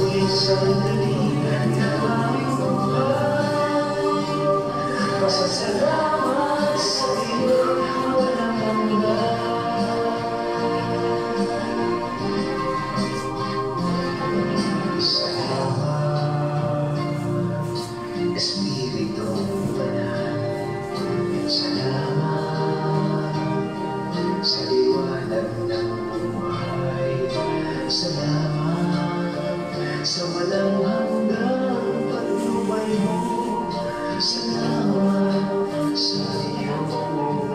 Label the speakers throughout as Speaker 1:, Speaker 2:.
Speaker 1: huling sandali ng aming buhay. Pasasalamat sa iyo, walang hanggan. Salamat, Espiritong Banal. Salamat sa liwanag ng buhay. Salamat sa walang hanggang patnubay mo. Salamat sa iyo,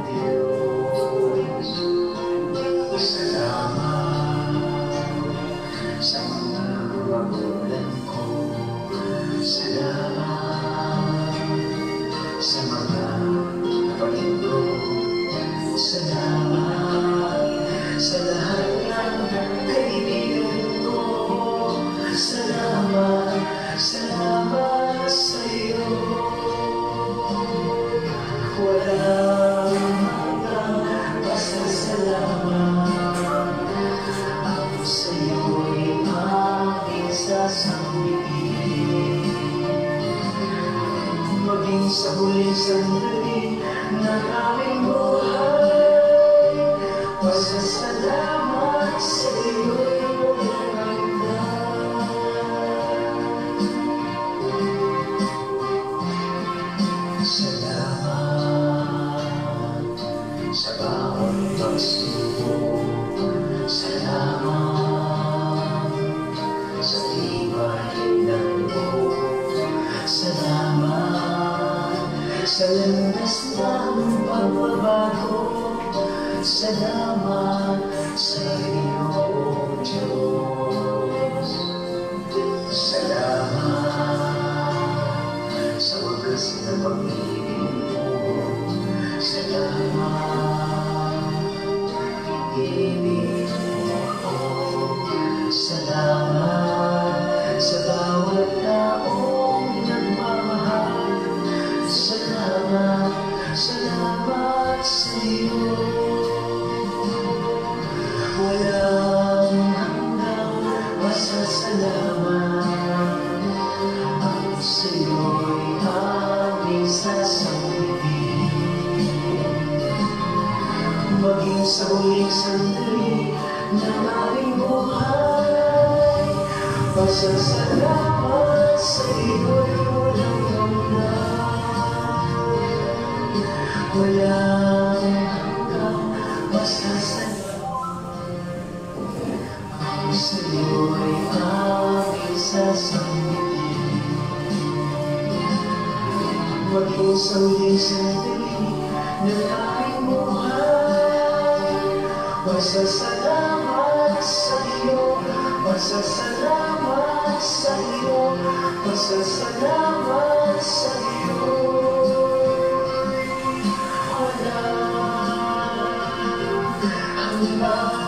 Speaker 1: Diyos. Salamat sa mga magulang ko. Salamat sa mga kapatid ko. Salamat sa lahat ng kaibigan ko. Salamat, salamat sa iyo. Walang hanggang pasasalamat. Ako sa iyo'y aking sasambihin. Maging sa huling sandali ng aming buhay. Pasasalamat sa iyo'y walang hanggan. Salamat sa bawat pagsubok. Salamat sa tibay ng buhok. Salamat sa landas ng pagbabago. Salamat sa iyo, Diyos. Salamat sa wagas na pag-ibig mo. Salamat, ibig mo ako. Salamat sa bawat taong nagmamahal. Salamat, salamat sa iyo. Walang hanggang pasasalamat. Ako sa iyo'y aming sasambihin. Maging sa huling sandali ng aming buhay. Pasasalamat sa iyo'y walang hanggan. Walang hanggang pasasalamat. Ako sa iyo'y aming sasambihin. Maging sa huling sandali ng aming buhay. Pasasalamat sa iyo, pasasalamat sa iyo, pasasalamat sa iyo. Walang hanggan.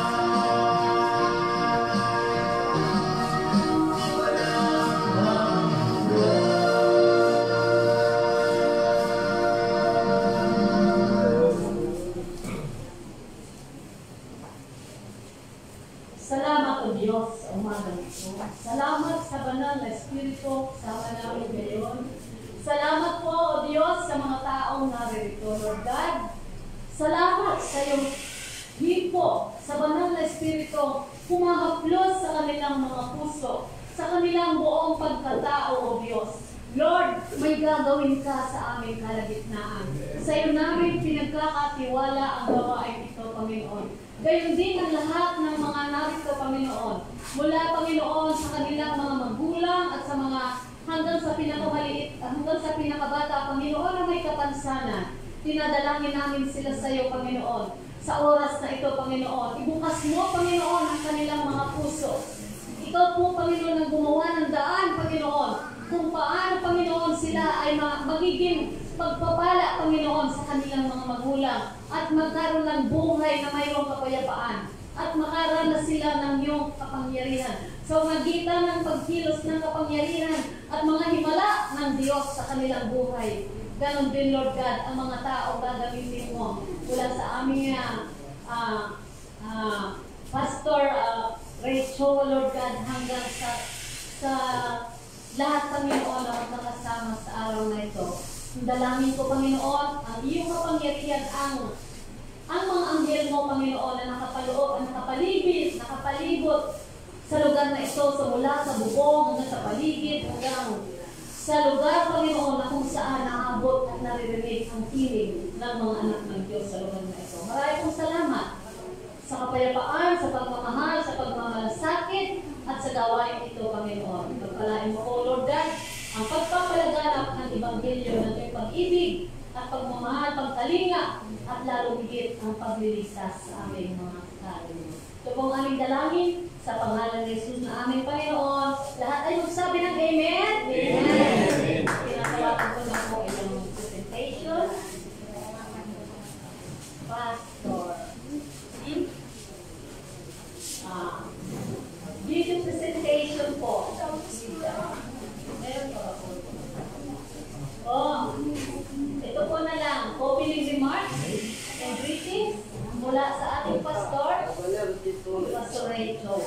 Speaker 2: Salamat o Diyos sa umagang ito. Salamat sa banal na Espiritu, sama namin ngayon. Salamat po o Diyos sa mga taong naririto, Lord God. Salamat sa iyong hipo, sa banal na Espiritu, humahaplos sa kanilang mga puso, sa kanilang buong pagkatao o Diyos. Lord, may gagawin ka sa aming kalagitnaan. Sa iyo namin pinagkakatiwala ang gawain ito, Panginoon. Gayon din ang lahat ng mga narito, Panginoon. Mula, Panginoon, sa kanilang mga magulang at sa mga hanggang sa pinakamaliit, hanggang sa pinakabata, Panginoon, na may kapansanan. Tinadalangin namin sila sa iyo, Panginoon. Sa oras na ito, Panginoon, ibukas mo, Panginoon, ang kanilang mga puso. Ikaw po, Panginoon, ang gumawa ng daan, Panginoon, kung paano, Panginoon, sila ay magiging magpapala, Panginoon, sa kanilang mga magulang at magkaroon ng buhay na mayroong kapayapaan at makaranas sila ng iyong kapangyarihan. Sa magitan ng pagkilos ng kapangyarihan at mga himala ng Diyos sa kanilang buhay. Ganon din, Lord God, ang mga tao gagamitin mo mula sa aming Pastor Rachel, Lord God, hanggang sa lahat, Panginoon, na nakasama sa araw na ito. Dalangin ko, Panginoon, ang iyong kapangyarihan, ang mga anghel mo, Panginoon, na nakapalibot sa lugar na ito, sa mula sa bubong, hanggang sa paligid, hanggang sa lugar, Panginoon, na kung saan naabot at naririnig ang hiling ng mga anak ng Diyos sa lugar na ito. Maraming pong salamat sa kapayapaan, sa pagmamahal, sa pagmamalasakit, at sa gawain ito, Panginoon. Pagpalain mo, O Lord God, ang pagpapalaganap ng Ebanghelyo ng iyong pag-ibig at pagmamahal, pagkalinga, at lalo higit ang pagliligtas sa aming mga kaluluwa. Ito pong aming dalangin sa pangalan ni Jesus na aming Panginoon. Lahat ay magsabi ng Amen? Amen! Pinatawagan ko na po ilang presentation. Pastor. Video presentation po. Meron pa ba po? Ito po na lang. Opening remarks and greetings mula sa ating pastor, Pastor Rachel.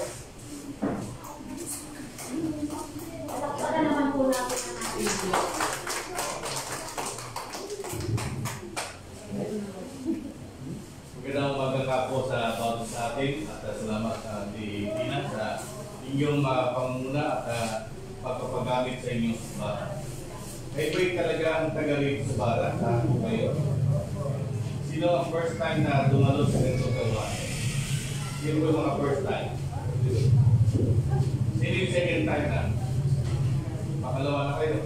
Speaker 2: Palakpakan naman po natin ang ating video.
Speaker 3: Magandang umaga ka po sa bawat sa atin at salamat di Tina sa inyong pangunguna at pagpapagamit sa inyong sumbara. Kayo po'y talagang taga rito sa barat na kayo. Sino ang first time na dumalo sa ganito gawain? Sino po yung mga first time? Sino yung second time na? Pakalawa na kayo.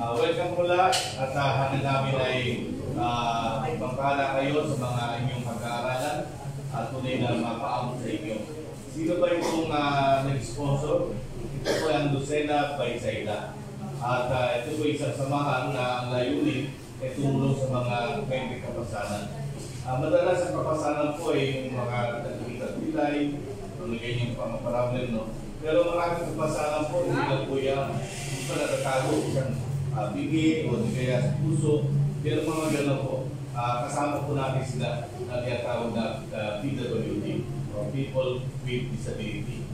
Speaker 3: Welcome po lahat at hanggang namin ay ipangkala kayo sa mga inyong pag-aaralan at tunay na mapaabot sa inyo. Sino ba itong nag-sponsor? Ito po ang Lucena Baysaida. At ito po isang samahan na ang layunin ay tumulong sa mga may kapasanan. Madalas ang kapasanan po ay yung mga nagkikita-pilay, pamigay niyong pang-problem, no? Pero maraming kapasanan po, hindi lang po yan. Hindi pa natatago isang bigay o di kaya sa puso. Pero mga gano'n po, kasama po natin sila na tinatawag na PWD, or People with Disability.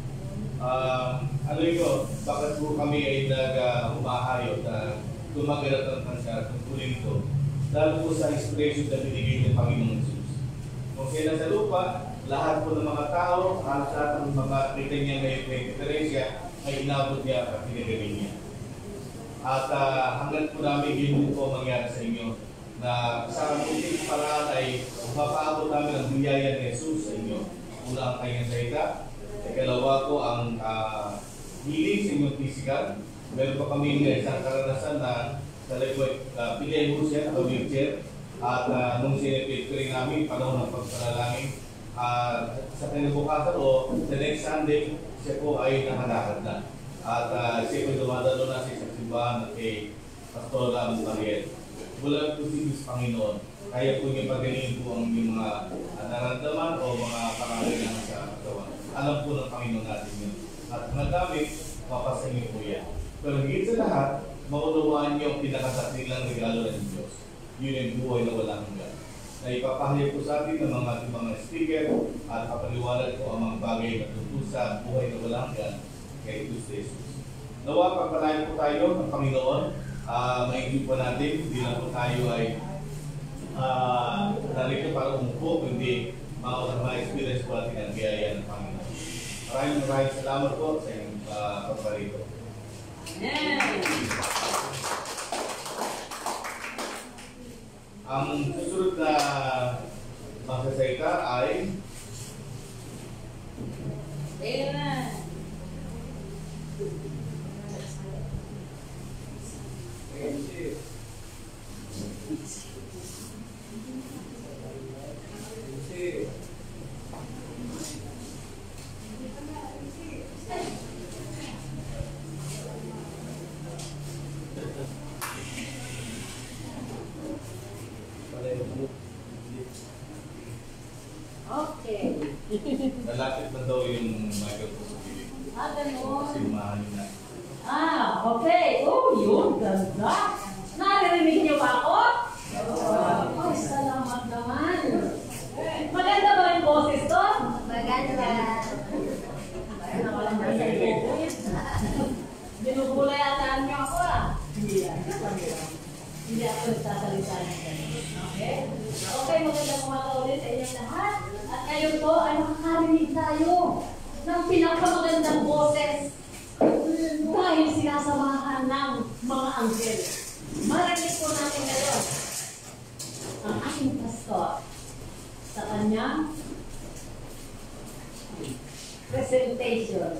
Speaker 3: Ano yun, bakit po kami ay nag-umahayot na tumagalap ng tungkulin ito? Lalo po sa inspiration na binigay ng Panginoong Jesus. Kung sila sa lupa, lahat po ng mga tao, halos lahat ng mga kita niya may diferensya, ay inabot niya at pinagaling niya. At hanggang po namin yun po mangyari sa inyo na sa munting paraan ay mapaabot namin ang biyaya ni Jesus sa inyo. Una ang kanyang salita, ikalawa po ang healing sa inyong physical. Meron pa kami isang karanasan na sa likod, pilihan mo siya, wheelchair. At nung sinipid ko rin namin, panahon ng pagpalalangin, sa kinabukasan o the next Sunday, siya po ay nakalakad na. At siya po dumadalo na sa isang simbahan kay Pastor Mariel. Mula po si Panginoon, kaya po niya pagalingin po ang inyong mga naramdaman o mga pangangailangan sa katawan. Alam po ng Panginoon natin yun. At nagamit, papasa niyo po yan. Pero higit sa lahat, maunawaan niyo ang pinakasasilang regalo ng Diyos. Yun yung buhay na walang hanggan. Na ipapahayag po sa atin ng mga speaker at papaliwanag po ang mga bagay na tungkol sa buhay na walang hanggan kay Kristo Jesus. Nawa, pagpalain po tayo ng Panginoon. Maigit po natin, hindi lang po tayo ay narito para umupo, kundi ma-experience po natin ang biyaya ng Panginoon. Maraming salamat po sa inyong pagparito. Ang susunod na magsasalita ay
Speaker 2: Okay.
Speaker 3: nalapit na daw yung microphone sa piling.
Speaker 2: Ganun.
Speaker 3: Kasi mahalin na.
Speaker 2: Okay. Oh, yun. Ganda. Naririnig niyo ba ako? Ay, salamat naman. Maganda ba yung boses ko?
Speaker 1: Maganda.
Speaker 2: Parang nawalan na sa iyo. Hindi ako nagsasalita ng ganun. Okay? Okay, magandang umaga ulit sa inyong lahat. At ngayon po ay makakarinig tayo ng pinakamagandang boses dahil sinasamahan ng mga anghel. Marinig po natin ngayon ang aking pastor sa kanyang presentation.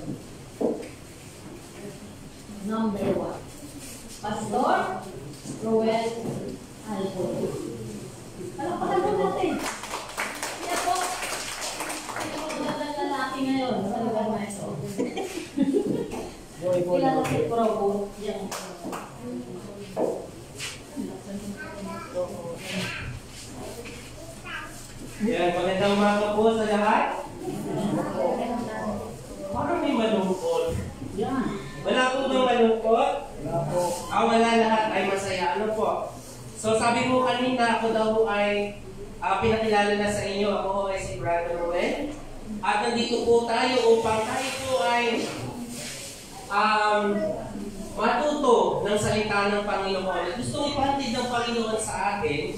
Speaker 2: Number 1. Pastor Roel Alboy. Palakpakan po natin. Yan po. Ito po magandang lalaki ngayon sa lugar na ito. Kilala si Provo. Yan.
Speaker 4: Yan, magandang umaga po sa lahat. Parang may malungkot.
Speaker 2: Yan.
Speaker 4: Wala po bang malungkot? Wala po. Wala, lahat ay masaya. Ano po? So sabi mo kanina, ako daw ay pinakilala na sa inyo. Ako ay si Brother Roel. At nandito po tayo upang tayo po ay matuto ng salita ng Panginoon. Gusto ipahatid ng Panginoon sa atin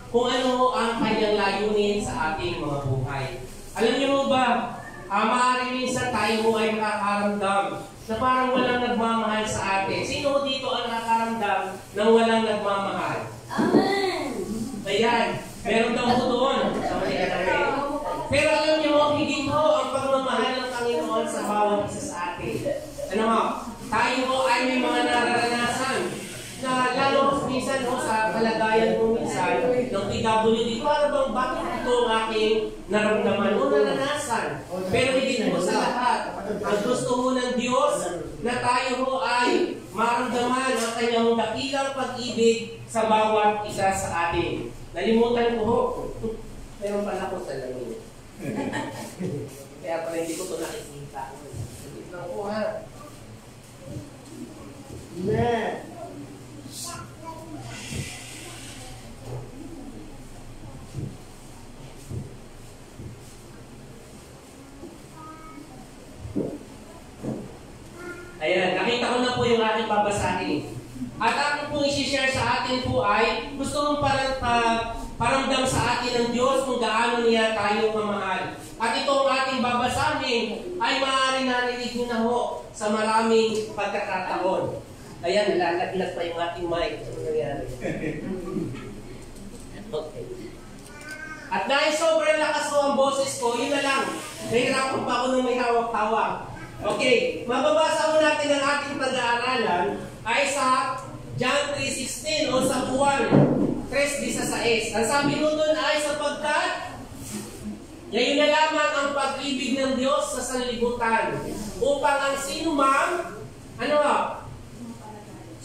Speaker 4: kung ano ang kanyang layunin sa ating mga buhay. Alam niyo mo ba, maaaring minsan tayo mo ay makakaramdam na parang walang nagmamahal sa atin. Sino dito ang nakakaramdam ng walang nagmamahal?
Speaker 2: Amen!
Speaker 4: Ayan, meron daw po doon sa Maliganarin. Pero alam niyo mo, hindi mo ang pagmamahal ng Panginoon sa bawat isa sa atin. Ano mo, tayo mo ay may mga nararanasan na lalo minsan sa kalagayan mo minsan ng PWD, para bang bakit ito ang aking naramdaman o naranasan. Pero hindi mo sa lahat, ang gusto mo ng Diyos na tayo mo ay maramdaman ang kanyang dakilang pag-ibig sa bawat isa sa atin. Nalimutan ko ho. Meron pala ko sa lamin. Kaya pala hindi ko ito nakikita. Hindi lang ko ha. Yeah. Ayan, nakita ko na po yung aking babasahin. At aking pong isi-share sa atin po ay gusto mong paramdam sa atin ng Diyos kung gaano niya tayo kamahal. At ito ang ating babasahin ay maaari narinig nyo na ho sa maraming pagkakataon. Ayan, nalalaglag pa yung ating mic. Ano nangyari? Okay. At dahil sobrang lakas ko ang boses ko, yun na lang. Nahirapan pa ako nung may hawak-hawak. Okay, mababasa mo natin ang ating pag-aaralan ay sa John 3:16 o sa Juan 3:16. Ang sabi mo doon ay sapagkat ngayon na lamang ang pag-ibig ng Diyos sa sanlibutan upang ang sinumang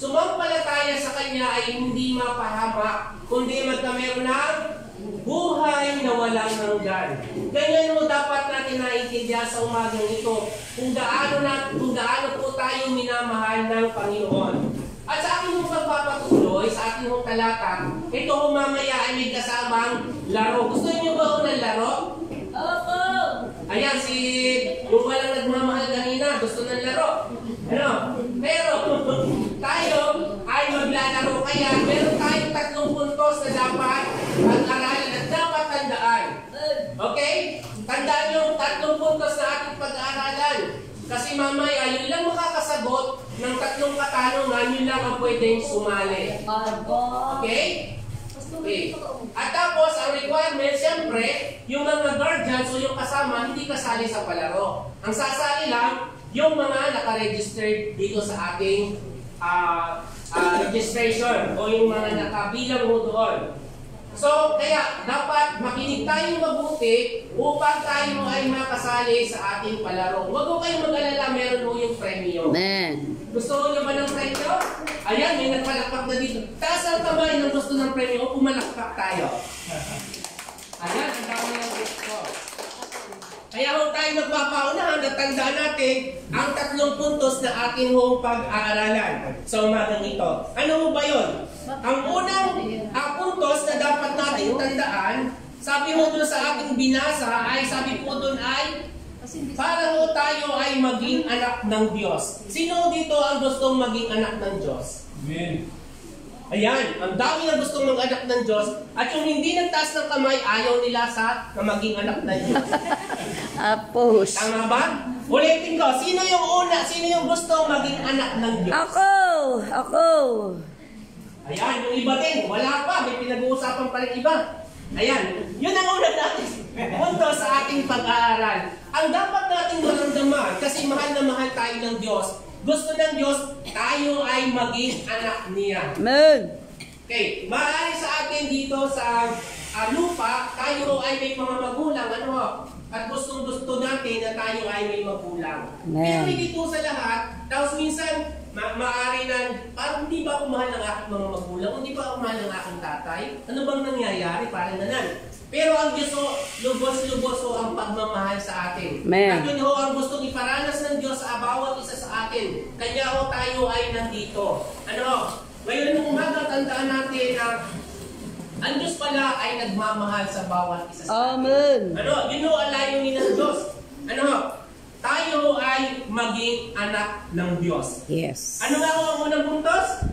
Speaker 4: sumampalataya sa Kanya ay hindi mapahamak, kundi magkameron ng buhay na walang hanggan. Ganyan mo dapat natin naiintindihan sa umagang ito kung gaano po tayo minamahal ng Panginoon. At sa aking pagpapatuloy, sa ating talata, ito mamaya ay may kasamang laro. Gusto niyo ba ng laro?
Speaker 2: Opo!
Speaker 4: Ayan, yung walang nagmamahal kanina, gusto ng laro. Ano? Pero, tayo ay maglalaro kaya meron tayong 3 puntos na dapat pag-aralan at dapat tandaan. Okay? Tandaan yung 3 puntos na ating pag-aaralan. Kasi mamaya, yun lang makakasagot ng 3 katanungan, yun lang ang pwedeng sumali. Okay? Okay. At tapos, ang requirement, siyempre, yung mga guardians o yung kasama, hindi kasali sa palaro. Ang sasali lang, yung mga nakaregistered dito sa ating registration o yung mga nakabilang mo doon. So, kaya dapat makinig tayong mabuti upang tayo ay makasali sa ating palaro. Huwag ko kayong mag-alala, meron mo yung premyo. Gusto nyo ba ng premyo? Ayan, may nagpalakpak na dito. Taas ang kamay ng gusto ng premyo o pumalakpak tayo. Ayan, ang dami ng gusto. Kaya kung tayo nagpapaunahan at tandaan natin ang 3 puntos na ating pag-aaralan sa umagang ito. Ano mo ba yun? Ang unang puntos na dapat natin tandaan, sabi mo doon sa ating binasa, ay sabi po doon ay para mo tayo ay maging anak ng Diyos. Sino dito ang gustong maging anak ng Diyos?
Speaker 3: Amen.
Speaker 4: Ayan, ang dami na gustong mag-anak ng Diyos at yung hindi nagtaas ng kamay, ayaw nila na maging anak ng Diyos.
Speaker 5: Apos.
Speaker 4: Tama ba? Ulitin ko, sino yung una? Sino yung gusto maging anak ng Diyos?
Speaker 5: Ako.
Speaker 4: Ayan, yung iba din, wala pa, may pinag-uusapan pa rin iba. Ayan, yun ang una natin punto sa ating pag-aaral. Ang dapat natin maramdaman, kasi mahal na mahal tayo ng Diyos, gusto ng Diyos, tayo ay maging anak niya.
Speaker 5: Amen.
Speaker 4: Okay, maaari sa atin dito sa lupa, tayo ay may mga magulang, at gustong-gusto natin na tayo ay may magulang.
Speaker 5: Amen.
Speaker 4: Pero hindi ito sa lahat, tapos minsan, maaari na, parang hindi ba ako mahal ng aking mga magulang, hindi ba ako mahal ng aking tatay? Ano bang nangyayari? Parang ganan. Pero ang Diyos, lubos-lubos ang pagmamahal sa atin.
Speaker 5: Amen.
Speaker 4: At yun ang gustong iparanas ng Diyos sa bawat isa sa atin. Kanya tayo ay nandito. Ngayon ng umaga, tandaan natin na ang Diyos pala ay nagmamahal sa bawat isa sa atin.
Speaker 5: Amen.
Speaker 4: Yun ang layunin ng Diyos. Tayo ay maging anak ng Diyos.
Speaker 5: Yes.
Speaker 4: Ano nga ang unang puntos?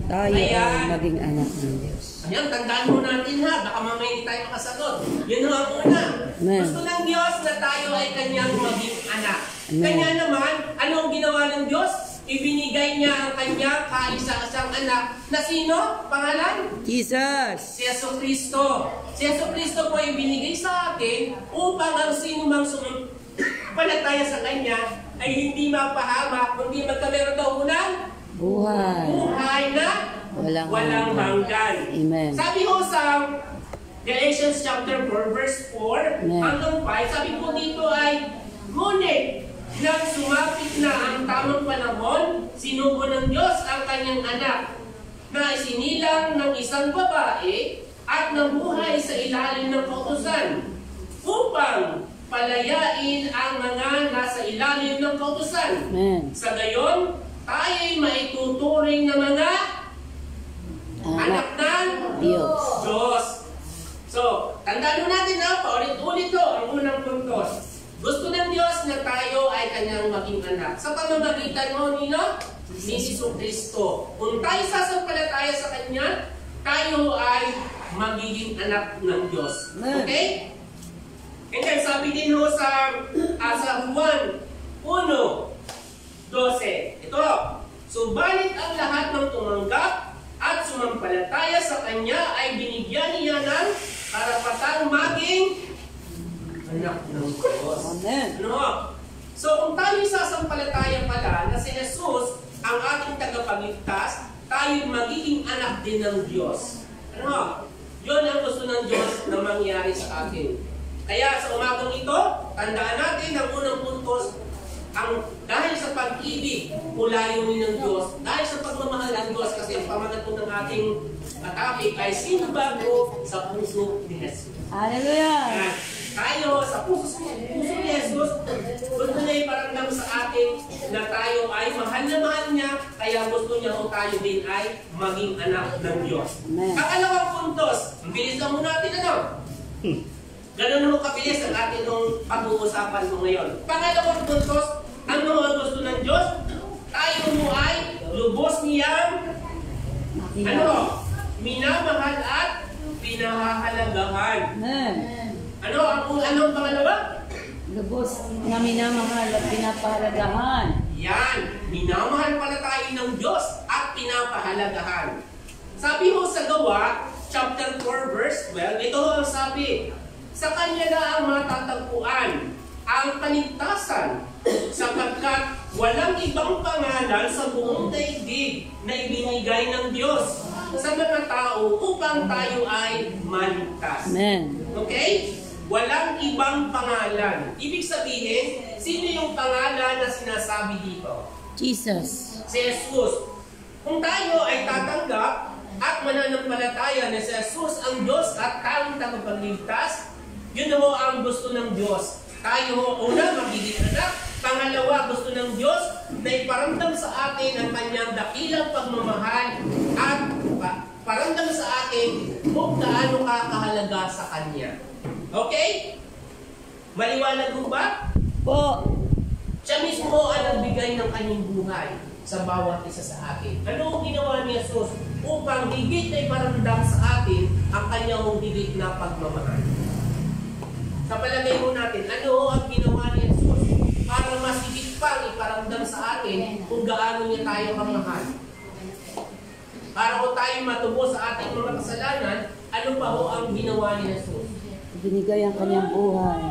Speaker 5: Tayo
Speaker 4: Ayan.
Speaker 5: ay maging anak ng Diyos.
Speaker 4: Ayan, tandaan mo natin ha, baka mamaya hindi tayo makasagot. Yun ang una.
Speaker 5: Amen.
Speaker 4: Gusto ng Diyos na tayo ay kanyang maging anak.
Speaker 5: Amen.
Speaker 4: Kanya naman, ano ang ginawa ng Diyos? Ibinigay niya ang kanyang kaisa-isang anak na sino? Pangalan?
Speaker 5: Jesus.
Speaker 4: Si Jesucristo. Si Jesucristo po ay binigay sa atin upang ang sino mang sumampalataya sa Kanya ay hindi mapahamak, kundi magkameron daw unang buhay na walang hanggan.
Speaker 5: Amen.
Speaker 4: Sabi ho sa Galatians chapter 4 verse 4
Speaker 5: Amen.
Speaker 4: hanggang 5, sabi po dito ay, ngunit nang sumapit na ang tamang panahon, sinugo ng Diyos ang kanyang anak na isinilang ng isang babae at nabuhay sa ilalim ng kautusan upang palayain ang mga nasa ilalim ng kautusan.
Speaker 5: Amen.
Speaker 4: Sa gayon, tayo ay maituturing na mga anak ng Diyos. So, tandaan natin paulit-ulit ang unang puntos. Gusto ng Diyos na tayo ay kanyang maging anak. Sa pamamagitan ni Jesucristo. Kung tayo sasampalataya sa Kanya, tayo ay magiging anak ng Diyos. Okay? And then sabi din ho sa Juan 1:12. Ito, subalit ang lahat ng tumanggap at sumampalataya sa Kanya ay binigyan niya ng karapatang maging anak ng Diyos.
Speaker 5: Amen.
Speaker 4: So kung tayo sasampalataya pala na si Jesus ang ating tagapagligtas, tayo magiging anak din ng Diyos. Yun ang gusto ng Diyos na mangyari sa atin. Kaya sa umagang ito, tandaan natin ang unang puntos, dahil sa pag-ibig, layunin ng Diyos, dahil sa pagmamahal ng Diyos, kasi ang pamagat po ng ating topic ay sino bago sa puso ni Jesus.
Speaker 5: Hallelujah.
Speaker 4: Tayo sa puso ni Jesus, gusto niya iparamdam sa atin na tayo ay mahal na mahal niya, kaya gusto niya kung tayo din ay maging anak ng Diyos.
Speaker 5: Amen.
Speaker 4: Pangalawang puntos, bilisan mo natin Ganun mo kabilis ang atin nung pag-uusapan mo ngayon. Pangalawang puntos, ano ang gusto ng Diyos? Tayo mo ay lubos niyang minamahal at pinahahalagahan.
Speaker 5: Amen.
Speaker 4: Anong pangalawa?
Speaker 5: Lubos na minamahal at pinapahalagahan.
Speaker 4: Yan, minamahal pala tayo ng Diyos at pinapahalagahan. Sabi ho sa Gawa, chapter 4, verse 12, ito ang sabi, sa Kanya na ang matatagpuan ang kaligtasan sapagkat walang ibang pangalan sa buong daigdig na ibinigay ng Diyos sa mga tao upang tayo ay maligtas.
Speaker 5: Amen.
Speaker 4: Okay? Walang ibang pangalan. Ibig sabihin, sino yung pangalan na sinasabi dito?
Speaker 5: Jesus.
Speaker 4: Si Jesus. Kung tayo ay tatanggap at mananampalataya na si Jesus ang Diyos at tanging tagapagligtas, yun ho ang gusto ng Diyos. Tayo ho, una, magiging anak. Pangalawa, gusto ng Diyos na iparamdam sa atin ang kanyang dakilang pagmamahal at paramdam sa atin kung gaano ka kahalaga sa Kanya. Okay? Maliwanag mo ba?
Speaker 5: Po.
Speaker 4: Siya mismo ang nagbigay magbigay ng kanyang buhay sa bawat isa sa atin. Ano ang ginawa ni Jesus upang higit na iparamdam sa atin ang kanyang higit na pagmamahal? Sa palagay mo natin, ano ang ginawa ni Jesus para mas higit pang iparamdam sa atin kung gaano niya tayo kamahal? Para kung tayo matubo sa ating mga kasalanan, ano pa ho ang ginawa ni Jesus?
Speaker 5: Binigay ang kanyang buhay.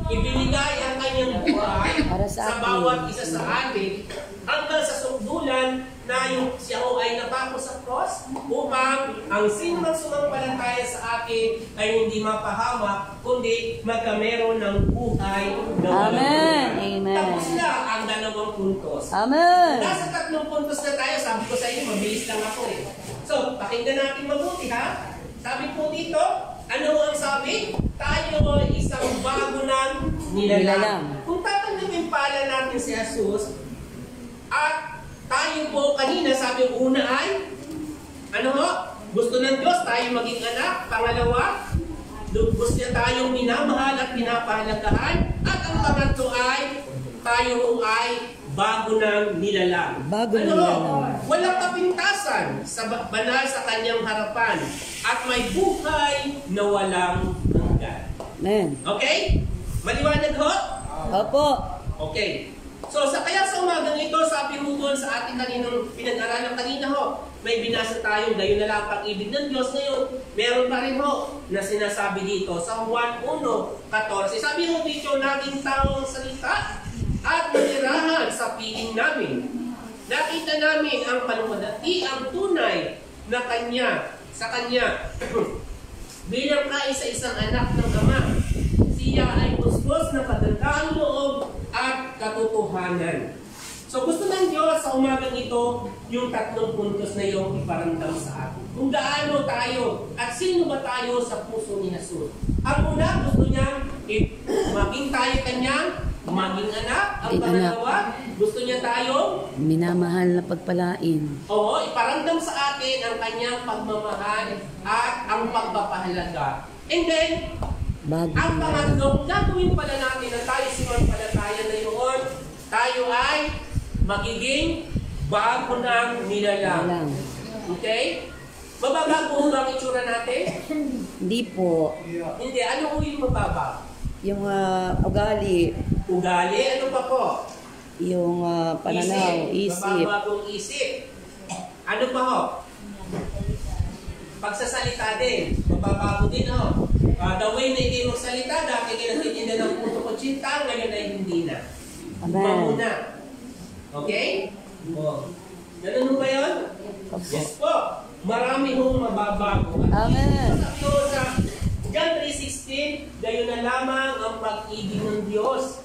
Speaker 4: Ibinigay ang kanyang buhay
Speaker 5: Para
Speaker 4: sa
Speaker 5: sa atin.
Speaker 4: bawat isa sa atin hanggang sa sukdulan na yung siya ho ay napako sa cross upang ang sinumang sumampalataya sa akin ay hindi mapahamak kundi magkameron ng buhay na walang
Speaker 5: Amen.
Speaker 4: hanggan.
Speaker 5: Amen.
Speaker 4: Tapos na ang 2 puntos.
Speaker 5: Amen.
Speaker 4: Nasa 3 puntos na tayo, sabi ko sa inyo, mabilis lang ako eh. So, pakinggan natin mabuti ha. Sabi po dito, ano ang sabi? Tayo ay isang bago ng nilalang. Kung tatanggapin pala natin si Jesus, at tayo po kanina, sabi ko una ay, ano ho? Gusto ng Diyos tayo maging anak. Pangalawa, gusto niya tayong minamahal at pinapahalagahan. At ang pangatlo ay, tayo ay bago ng nilalang.
Speaker 5: Bago ng
Speaker 4: ano
Speaker 5: nilalang.
Speaker 4: Walang kapintasan sa banal sa kanyang harapan. At may buhay na walang hanggan.
Speaker 5: Amen.
Speaker 4: Okay? Maliwanag ho?
Speaker 5: Opo.
Speaker 4: Okay. So, kaya sa umagang ito, sabi mo doon sa ating kaninang pinag-aralan kanina ho, may binasa tayong gayon na lang pag-ibig ng Diyos ngayon. Meron pa rin ho na sinasabi dito sa Juan 1:14. Sabi mo dito, naging taong salita at nanirahan sa piling namin. Nakita namin ang panumadati, ang tunay na Kanya, sa Kanya. Bilang kaisa-isang anak ng Ama, siya ay busbos na kagandaang loob at katotohanan. So gusto ng Diyos sa umagang ito, yung 3 puntos na yung iparamdam sa atin. Kung gaano tayo at sino ba tayo sa puso ni Jesus. Ang una, gusto niyang maging tayo kanyang maging anak. Ang pangalawa, gusto niya tayong
Speaker 5: Minamahal na pagpalain.
Speaker 4: oo, iparamdam sa atin ang kanyang pagmamahal at ang pagpapahalaga. And then,
Speaker 5: Bago
Speaker 4: ang
Speaker 5: ng nilalang.
Speaker 4: pangatlong gagawin pala natin na tayo sinumpalataya na yun, tayo ay magiging bago ng nilalang.
Speaker 5: Nilalang.
Speaker 4: Okay? Mababago ba ang itsura natin?
Speaker 5: Hindi po.
Speaker 4: Hindi. Ano po yung mababago?
Speaker 5: Yung ugali,
Speaker 4: Ugali? Ano pa po?
Speaker 5: yung pananaw, isip.
Speaker 4: Mababagong isip. Ano pa ho? Pagsasalita din. Mababago din ho. The way na hindi magsalita, dati kinatitinda ng puto ko chinta, ngayon ay hindi na.
Speaker 5: Amen.
Speaker 4: Bago na. Okay? Ganun ho ba yun? Yes po. Marami hong mababago.
Speaker 5: Amen.
Speaker 4: So sa John 3:16, gayon na lamang ang pag-ibig ng Diyos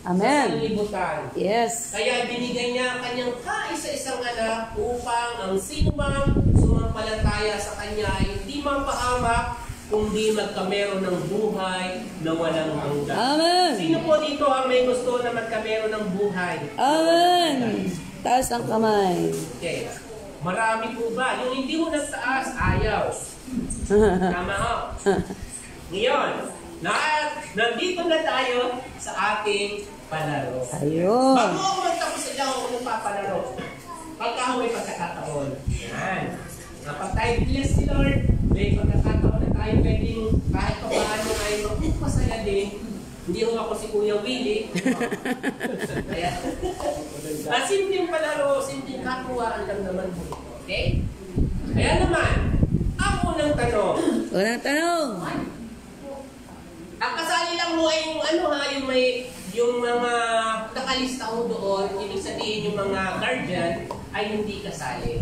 Speaker 4: sa
Speaker 5: Amen.
Speaker 4: sanlibutan.
Speaker 5: Yes.
Speaker 4: Kaya binigay niya ang kanyang kaisa-isang anak upang ang sino mang sumampalataya sa kanya ay hindi mapahamak, kundi magkameron ng buhay na walang hanggan.
Speaker 5: Amen.
Speaker 4: Sino po dito ang may gusto na magkameron ng buhay?
Speaker 5: Amen. Taas ang kamay.
Speaker 4: Okay. Marami po ba? Yung hindi mo nagtaas, ayaw. Tama ho. Ngayon, nandito na tayo sa ating palaro.
Speaker 5: Ayun.
Speaker 4: Bago ako magtapos sa ako kung papalaro. Pagka ako may pagkakataon. Yan. Kapag tayo bless si Lord, may pagkakataon na tayo pwedeng kahit pa paano ay magpapasaya din. Hindi ko ako si Kuya Willie. Kaya, simpleng palaro, simpleng kakuwaan lang naman po. Okay? Kaya naman, ang unang tanong.
Speaker 5: Unang tanong.
Speaker 4: Ang kasali lang mo ay yung ano ha, yung mga nakalista ko doon, ibig sabihin yung mga guardian ay hindi kasali.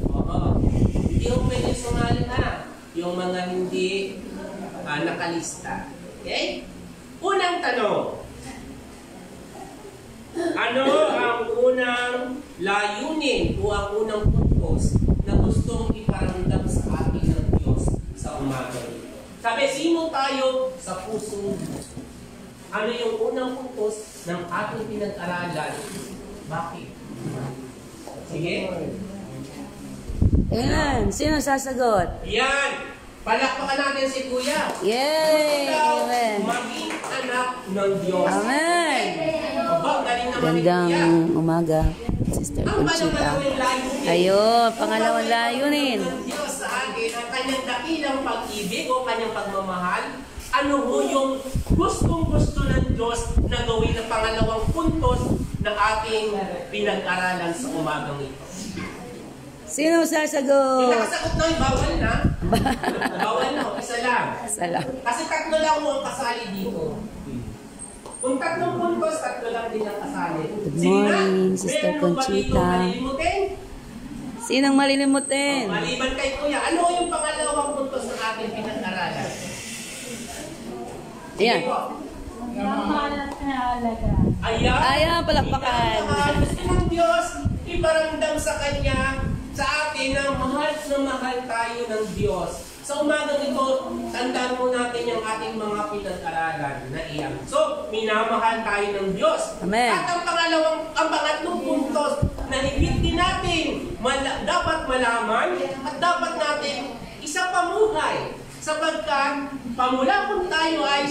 Speaker 4: Oo. Hindi mo pwede sumali ha, yung mga hindi nakalista. Okay? Unang tanong. Ano ang unang layunin o ang unang purpose na gustong iparamdam sa atin ng Diyos sa umaga nito? Sabi, sino tayo sa puso? Ano yung unang purpose ng ating pinag-aralan? Bakit? Sige.
Speaker 5: Ayan. Sino sasagot?
Speaker 4: Yan! Palakpakan natin si Kuya.
Speaker 5: Yay!
Speaker 4: Ikaw,
Speaker 5: Amen.
Speaker 4: maging anak ng Diyos.
Speaker 5: Amen.
Speaker 4: Aba,
Speaker 5: Magandang umaga, Sister
Speaker 4: Ang
Speaker 5: Conchita.
Speaker 4: pangalawang layunin.
Speaker 5: Ayun, pangalawang layunin.
Speaker 4: Ng Diyos sa akin ang kanyang dakilang pag-ibig o kanyang pagmamahal. Ano ho yung gustong-gusto ng Diyos na gawin na pangalawang puntos ng ating pinag-aralan sa umagang ito?
Speaker 5: Sino
Speaker 4: Yung
Speaker 5: sasagot?
Speaker 4: nakasagot na, bawal na. Bawal na, isa lang.
Speaker 5: Salam.
Speaker 4: Kasi tatlo lang mo ang kasali dito. Kung tatlong puntos, tatlo lang din ang kasali.
Speaker 5: Good
Speaker 4: Sige na,
Speaker 5: morning, Sister
Speaker 4: meron mo ba dito
Speaker 5: Conchita.
Speaker 4: malilimutin?
Speaker 5: Sinang malilimutin?
Speaker 4: Maliban kay Kuya, ano yung pangalawang puntos ng ating pinag-aralan?
Speaker 5: Ayan.
Speaker 4: Sige po.
Speaker 2: Mahal at mahalaga.
Speaker 4: Ayan.
Speaker 5: Ayan, palakpakan.
Speaker 4: Gusto ng Diyos, iparamdam sa Kanya, sa atin na mahal tayo ng Diyos. Sa umagang ito, tandaan mo natin yung ating mga pinag-aralan na iyan. So, minamahal tayo ng Diyos.
Speaker 5: Amen.
Speaker 4: At ang pangatlong puntos na higit din natin dapat malaman at dapat natin isa pamuhay. Sapagkat pamula kung tayo ay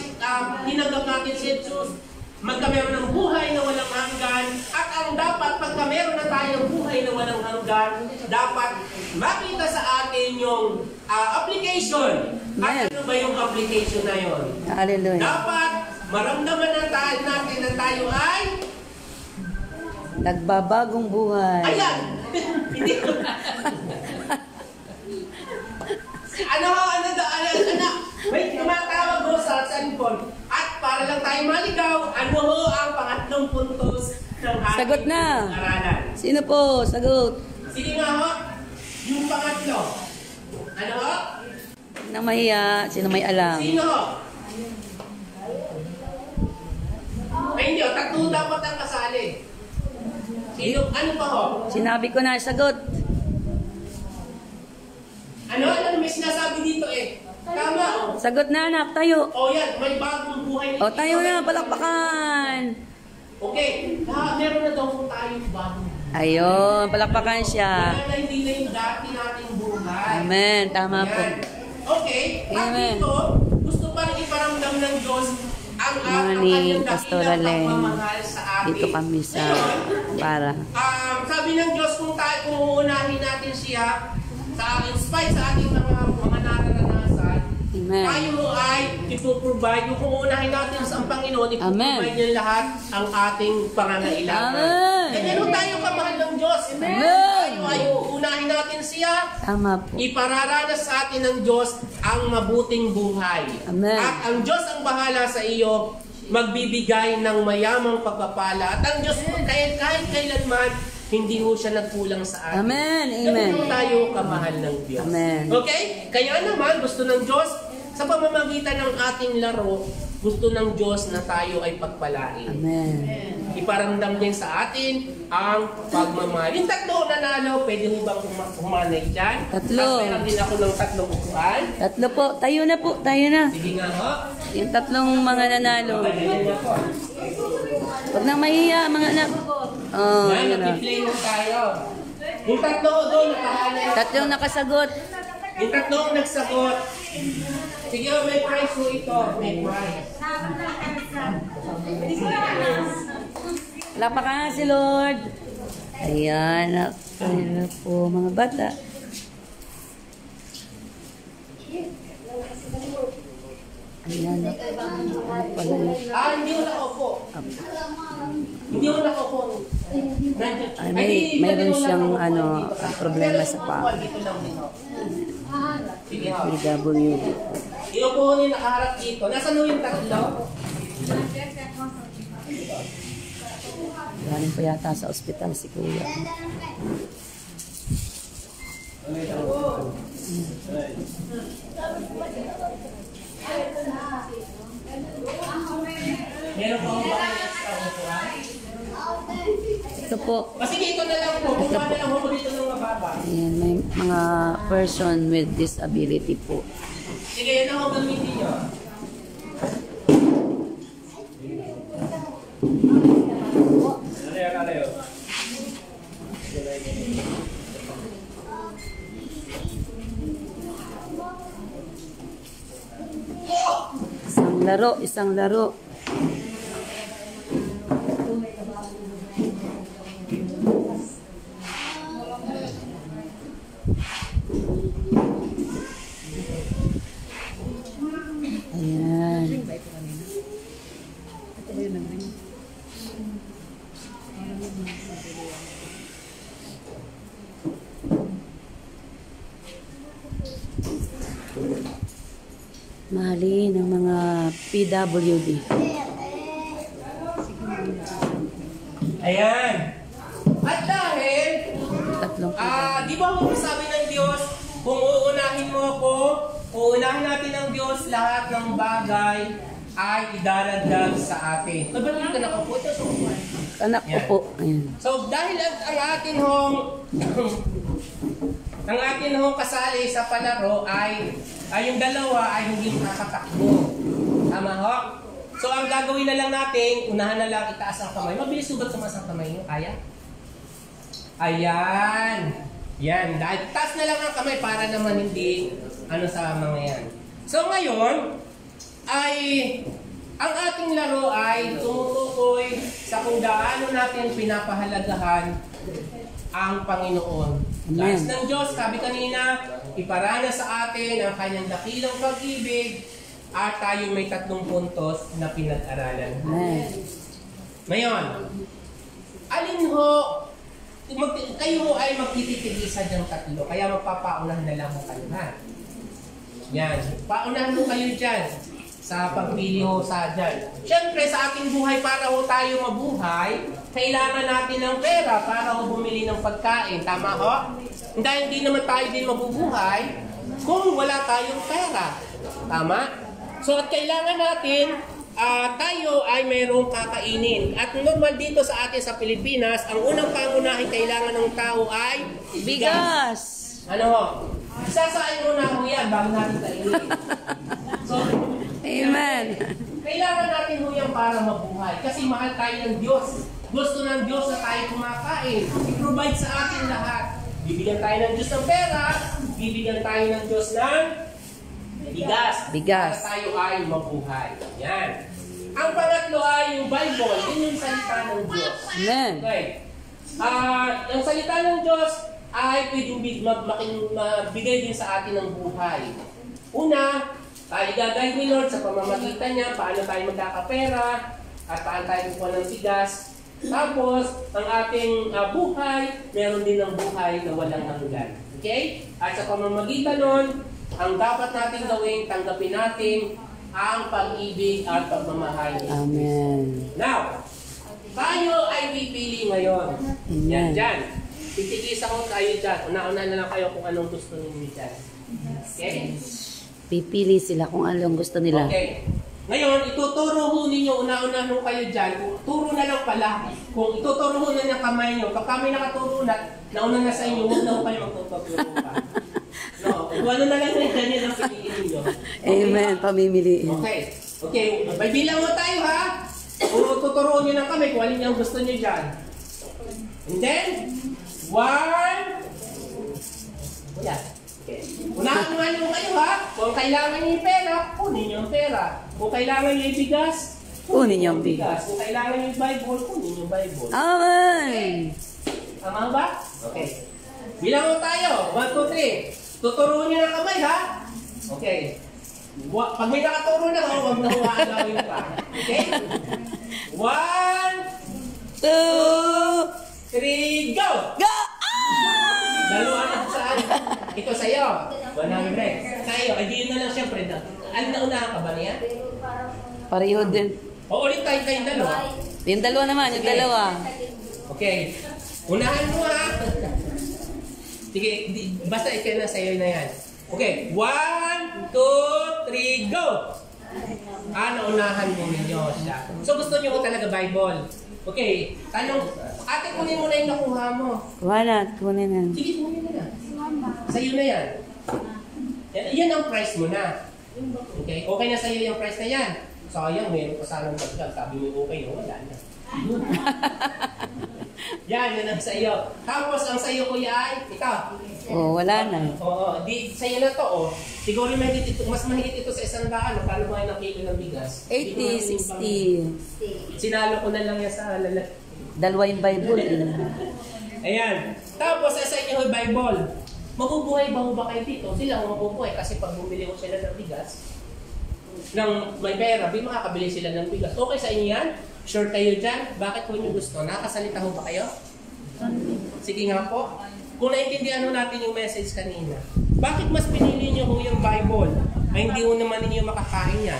Speaker 4: tinanggap natin si Jesus, magkameron ng buhay na walang hanggan, at ang dapat pagka meron na tayong buhay na walang hanggan, dapat makita sa atin yung application. At ano ba yung application na yon?
Speaker 5: Hallelujah.
Speaker 4: Dapat maramdaman na natin na tayo ay
Speaker 5: Nagbabagong buhay.
Speaker 4: ayan! Hindi ko may tumatawag ho sa cellphone. At para lang tayo maligaw, ano ho ang pangatlong puntos ng ating
Speaker 5: Sagot na.
Speaker 4: aralan?
Speaker 5: Sino po? Sagot.
Speaker 4: Sige nga ho, yung pangatlo. Ano ho?
Speaker 5: Huwag nang mahiya. Sino may alam?
Speaker 4: Sino ho? Ay hindi ho, tatlo dapat ang kasali. Sino? Ano pa ho?
Speaker 5: Sinabi ko na, sagot.
Speaker 4: Ano? Ano may sinasabi dito eh? Tama o?
Speaker 5: Sagot na, anak. Tayo.
Speaker 4: O yan, may bagong buhay.
Speaker 5: O, tayo na. Palakpakan.
Speaker 4: Okay, meron na daw po tayong bagong buhay.
Speaker 5: Ayun, palakpakan siya.
Speaker 4: Wala na, hindi na yung dati nating buhay.
Speaker 5: Amen. Tama po.
Speaker 4: Yan. Okay, at
Speaker 5: Amen.
Speaker 4: dito, gusto pa rin iparamdam ng Diyos ang
Speaker 5: Morning,
Speaker 4: kanyang
Speaker 5: Pastor
Speaker 4: dakilang
Speaker 5: Alen.
Speaker 4: pagmamahal sa atin.
Speaker 5: Dito kami sa para.
Speaker 4: Sabi ng Diyos, kung uunahin natin siya in spite sa ating mga nararanasan,
Speaker 5: Amen.
Speaker 4: tayo ay ipoprovide. Kung uunahin natin sa Panginoon, ipoprovide niya lahat ang ating pangangailangan.
Speaker 5: Amen.
Speaker 4: Ganyan tayo kamahal ng Diyos.
Speaker 5: Amen.
Speaker 4: Tayo ay uunahin natin siya.
Speaker 5: Tama po.
Speaker 4: Ipararanas sa atin ng Diyos ang mabuting buhay.
Speaker 5: Amen.
Speaker 4: At ang Diyos ang bahala sa iyo, magbibigay ng mayamang pagpapala. At ang Diyos kahit kailanman, hindi ho siya nagkulang sa atin.
Speaker 5: Amen. Amen.
Speaker 4: Ganun tayo kamahal ng Diyos.
Speaker 5: Amen.
Speaker 4: Okay? Kaya naman, gusto ng Diyos, sa pamamagitan ng ating laro, gusto ng Diyos na tayo ay pagpalain.
Speaker 5: Amen.
Speaker 4: Iparamdam din sa atin ang pagmamahal. Yung tatlo nanalo, pwede mo bang humanay dyan?
Speaker 5: Tatlo.
Speaker 4: At meron din ako ng tatlong upuan.
Speaker 5: Tatlo po. Tayo na po. Tayo na.
Speaker 4: Sige nga ho.
Speaker 5: Yung tatlong mga nanalo.
Speaker 4: Ayan na po.
Speaker 5: Huwag nang mahiya, mga anak. Oh,
Speaker 4: Yan,
Speaker 5: yun na.
Speaker 4: nag-play mo tayo. Yung tatlo doon, nakahanay.
Speaker 5: Tatlong nakasagot.
Speaker 4: Yung tatlong nagsagot. Sige, may prize mo ito. May prize.
Speaker 5: Lapakan si Lord. Ayan. Ayan po, mga bata. Ayan. Ano pala yun?
Speaker 4: Hindi mo nakaupo. Hindi mo nakaupo.
Speaker 5: Ay, mayroon siyang problema sa paa.
Speaker 4: Dito lang dito. Sige ho.
Speaker 5: PWD.
Speaker 4: Iupo niyo nakaharap dito. Nasaan mo yung tatlo?
Speaker 5: Galing pa yata sa ospital si Kuya.
Speaker 4: Meron pa akong baka extra upuan?
Speaker 5: Ito po.
Speaker 4: Sige, ito na lang po. Kumuha na lang ako dito ng mababa.
Speaker 5: Ayan, may mga person with disability po.
Speaker 4: Sige, yan ako gamitin nyo.
Speaker 5: Isang laro, isang laro. Mahalin ng mga PWD.
Speaker 4: Ayan. At dahil,
Speaker 5: Tatlong
Speaker 4: di ba mo sabi ng Diyos, kung uunahin mo ako, uunahin natin ng Diyos, lahat ng bagay ay idaragdag sa atin. Nabalik ka na po ito.
Speaker 5: anak ko po. Ayan.
Speaker 4: So dahil ang atin hong kasali sa palaro ay yung dalawa ay hindi makakatakbo. Tama ho? So ang gagawin na lang natin, unahan na lang itaas ang kamay. Mabilis sugat tumaas ang kamay niyo. Kaya? Ayan. Yan. Dahil taas na lang ang kamay para naman hindi sa mga yan. So ngayon, ay ang ating laro ay tumutukoy sa kung gaano natin pinapahalagahan ang Panginoon. Nais ng Diyos, sabi kanina, iparana sa atin ang kanyang dakilang pag-ibig at tayo may 3 puntos na pinag-aralan.
Speaker 5: Amen.
Speaker 4: Ngayon, alin ho, kayo ay magtititigisan ng 3, kaya magpapaunahan na lang ho kayo, ha? Yan, paunahan ho kayo dyan sa pagpili ho sa dyan. Siyempre, sa ating buhay, para ho tayo mabuhay, kailangan natin ng pera para ho bumili ng pagkain. Tama ho? Dahil hindi naman tayo din mabubuhay kung wala tayong pera. Tama? So, at kailangan natin, tayo ay mayroong kakainin. At normal dito sa atin sa Pilipinas, ang unang pangunahin kailangan ng tao ay
Speaker 5: Bigas!
Speaker 4: Ano ho? Sasain muna ho yan bago natin kainin. So,
Speaker 5: Amen.
Speaker 4: kailangan natin ho yan para mabuhay. Kasi mahal tayo ng Diyos. Gusto ng Diyos na tayo kumakain. I-provide sa atin lahat. Bibigyan tayo ng Diyos ng pera. Bibigyan tayo ng Diyos ng bigas.
Speaker 5: Bigas.
Speaker 4: Para tayo ay mabuhay. Yan. Ang pangatlo ay yung Bible. Yun yung salita ng Diyos.
Speaker 5: Amen.
Speaker 4: Okay. Ang salita ng Diyos ay pwedeng mabigay din sa atin ng buhay. Una, i-guide ni Lord sa pamamagitan niya, paano tayo magkakapera, at paano tayo kukuha ng bigas. Tapos, ang ating buhay, meron din ng buhay na walang hanggan. Okay? At sa pamamagitan nun, ang dapat natin gawin, tanggapin natin ang pag-ibig at pagmamahal.
Speaker 5: Amen.
Speaker 4: Now, tayo ay pipili ngayon.
Speaker 5: Amen.
Speaker 4: Yan dyan. Titigisa ko tayo dyan. Una-una na lang kayo kung anong gusto ninyo dyan. Okay?
Speaker 5: Pipili sila kung ano ang gusto nila.
Speaker 4: Okay. Ngayon, ituturo ho ninyo, una-una ho kayo dyan. Turo na lang pala. Kung ituturo ho na ng kamay nyo, kapag kami nakaturo na, nauna na sa inyo, huwag na ho kayo magtuturo pa. No, kung ano na lang na ganyan ang piliin ninyo. Okay.
Speaker 5: Amen. Pamimiliin.
Speaker 4: Okay. Okay. May bilang mo tayo, ha? Kung tuturuan nyo ng kami, kung alin yung gusto nyo dyan. And then, 1. Yan. Okay. Unahan nyo kayo, ha? Kung kailangan nyo yung pera, kunin nyo yung pera. Kung kailangan nyo yung bigas,
Speaker 5: Kunin niyo ang bigas.
Speaker 4: Kung kailangan nyo yung Bible, kunin yung Bible.
Speaker 5: Amen.
Speaker 4: Tama ba? Okay. Bilang mo tayo. 1, 2, 3. Tuturuan nyo ng kamay, ha? Okay. Pag may nakaturo na, huwag na huwaan pa. Okay? 1, 2, 3, go!
Speaker 5: Go!
Speaker 4: Dalawa na saan? Ito sa'yo. 100. Sa'yo. Ay, di yun na lang siyempre. Ano na unahan ka ba niya?
Speaker 5: Pareho din.
Speaker 4: O ulit tayo kayong dalawa.
Speaker 5: Yung dalawa naman, yung dalawa.
Speaker 4: Okay. Unahan mo, ha? Sige, basta ikaw na sa'yo na yan. Okay. 1, 2, 3, go! Naunahan mo ninyo siya. So gusto niyo ko talaga Bible. Okay. Tanong, ate, kunin mo na yung nakuha mo.
Speaker 5: Wala, kunin na.
Speaker 4: Sige, kunin mo na. Sa'yo na yan. Yan ang price mo na. Okay? Okay na sa'yo yung price na yan. Sayang, meron pa sanang magdag. Sabi mo okay, no? Wala na. Yan ang sa'yo. Tapos, ang sa'yo, kuya, ay ito.
Speaker 5: Oh, wala na.
Speaker 4: Oo, sa'yo na to, oh. Siguro mas mahigit ito sa 100. Paano mo ay nakilo ng bigas?
Speaker 5: 80, 60.
Speaker 4: Sinalo ko na lang yan sa lalaki.
Speaker 5: Dalawa yung Bible.
Speaker 4: Ayan. Tapos, sa inyo yung Bible. Mabubuhay ba kayo dito? Sila ang mabubuhay kasi pag bumili ko sila ng bigas, ng may pera, makakabili sila ng bigas. Okay sa inyo yan? Sure kayo dyan? Bakit po nyo gusto? Nakasalita ho ba kayo? Sige nga po. Kung naintindihan ho natin yung message kanina, bakit mas pinili nyo ho yung Bible? Ay, hindi mo naman ninyo makakain yan.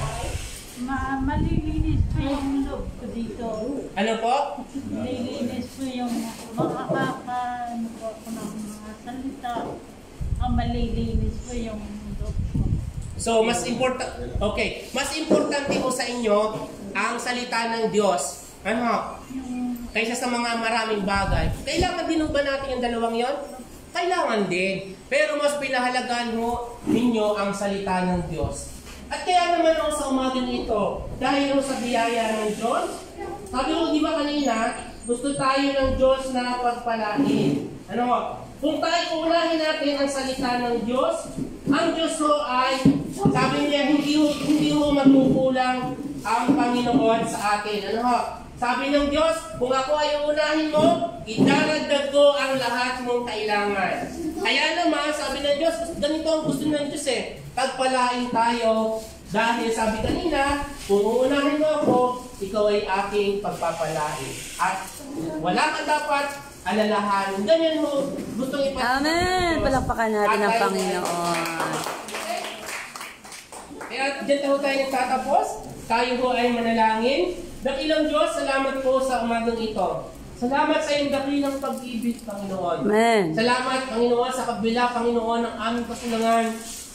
Speaker 1: Malilinis po yung loob ko dito.
Speaker 4: Ano po?
Speaker 1: Malilinis po yung makakakaano po ako ng mga salita. Malilinis po yung loob ko.
Speaker 4: So, mas importante po sa inyo ang salita ng Diyos. Ano? Kaysa sa mga maraming bagay. Kailangan din ba natin yung dalawang yon? Kailangan din. Pero mas pinahalagahan mo ninyo ang salita ng Diyos. At kaya naman ako sa umagang ito, dahil sa biyaya ng Diyos, sabi ko, di ba kanina, gusto tayo ng Diyos na pagpalain. Ano? Kung tayo unahin natin ang salita ng Diyos, ang Diyos ho ay, sabi niya, hindi ho magkukulang ang Panginoon sa atin. Ano ho? Sabi ng Diyos, kung ako ay unahin mo, idaragdag ko ang lahat mong kailangan. Kaya naman, sabi ng Diyos, ganito ang gusto ng Diyos eh. Pagpalain tayo, dahil sabi kanina, kung uunahin mo ako, ikaw ay aking pagpapalain. At wala ka dapat alalahanin. Ganyan mo, gustong ipatid.
Speaker 5: Amen! Palakpakan natin ang Panginoon.
Speaker 4: Kaya dyan tayo nagtatapos. Tayo ho ay manalangin. Dakilang Diyos, salamat po sa umagang ito. Salamat sa iyong dakilang pag-ibig, Panginoon.
Speaker 5: Amen.
Speaker 4: Salamat, Panginoon, sa kabila, Panginoon, ng aming kakulangan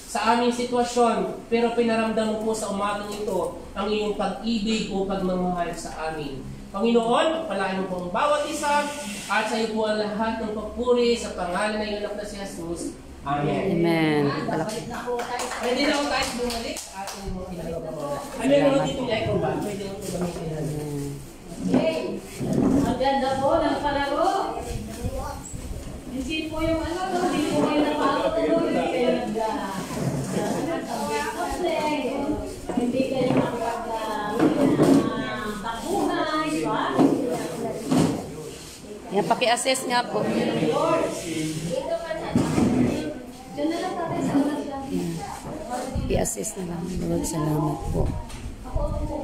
Speaker 4: sa aming sitwasyon. Pero pinaramdam mo po sa umagang ito ang iyong pag-ibig o pagmamahal sa amin. Panginoon, pagpalain mo po ang bawat isa at sa iyo po ang lahat ng papuri sa pangalan ng iyong anak na si Jesus. Amen.
Speaker 5: Amen.
Speaker 2: Babalik na po tayo sa
Speaker 4: Pwede na ako tayo bumalik sa ating mga ginagawa. Ano yung dito niya ikaw ba? Pwede mo ito gamitin natin.
Speaker 2: Okay. Ang ganda po ng palaro. Hindi po yung ano, hindi po kayo napatuloy. Kayo hindi kayo nakapagtakunan, di ba?
Speaker 5: Yan, paki-assess nga po.
Speaker 2: Diyan na lang tatay sa ulas lang.
Speaker 5: I-assess na lang. Lord, salamat po.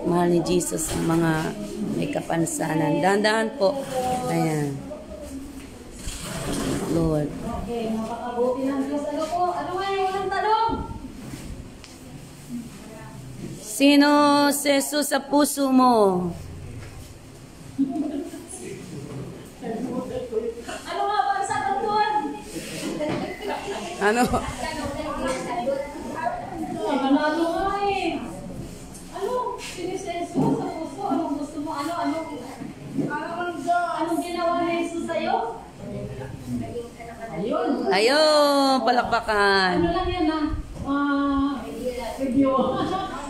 Speaker 5: Mahal ni Jesus ang mga may kapansanan. Dahan-dahan po. Ayan. Lord.
Speaker 2: Okay, napakabuti ng Diyos. Ano po? Ano nga yung unang tanong?
Speaker 5: Sino si Jesus sa puso mo?
Speaker 2: Ano nga ba ang sagot doon?
Speaker 5: Ano?
Speaker 2: Manalo nga eh. Ano? Sinisenso sa puso? Anong gusto mo? Anong ginawa ni Jesus sa'yo? Ayun.
Speaker 5: Ayun, palakpakan.
Speaker 2: Ano lang yan review.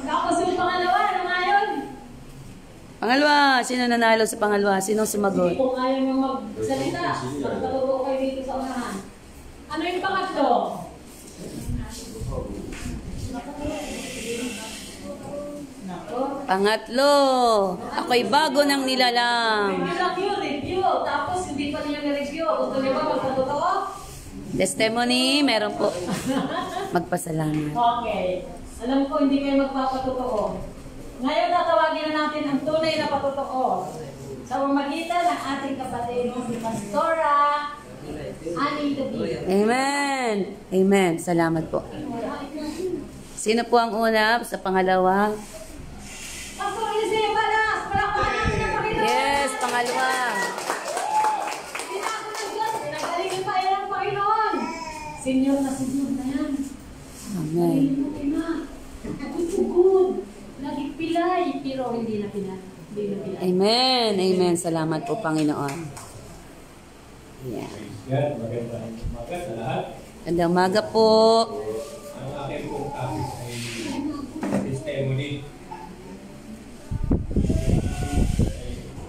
Speaker 2: Tapos yung pangalawa, ano nga yun?
Speaker 5: Pangalawa, sino nanalo sa pangalawa? Sinong sumagot?
Speaker 2: Kung ayaw nyo magsalita, magpatuloy kayo dito sa unahan. Ano yung pangatlo?
Speaker 5: Pangatlo, ako'y bago ng nilalang.
Speaker 2: Review. Tapos hindi pa niyo na-review. Gusto niyo ba magpatotoo?
Speaker 5: Testimony, meron po. Magpasalamat.
Speaker 2: Okay. Alam ko hindi kayo magpapatotoo. Ngayon tatawagin na natin ang tunay na patotoo. Sa pamamagitan ng ating kapatid si Pastora Annie David.
Speaker 5: Amen. Amen. Salamat po. Sino po ang una sa pangalawa?
Speaker 2: Pastor Eliseo Balas, palakpakan natin ang Panginoon.
Speaker 5: Yes, pangalawa.
Speaker 2: Pinago ng Diyos, pinagaling pa yan ang Panginoon. Senyor na yan.
Speaker 5: Amen.
Speaker 2: Galing mo, Ina. Nagpupugod. Nagpilay, pero hindi na pinay.
Speaker 5: Amen. Amen. Salamat po, Panginoon. Yeah.
Speaker 6: Yan, magandang umaga sa lahat.
Speaker 5: Gandang umaga po.
Speaker 6: Ang aking pong topic ay testimony.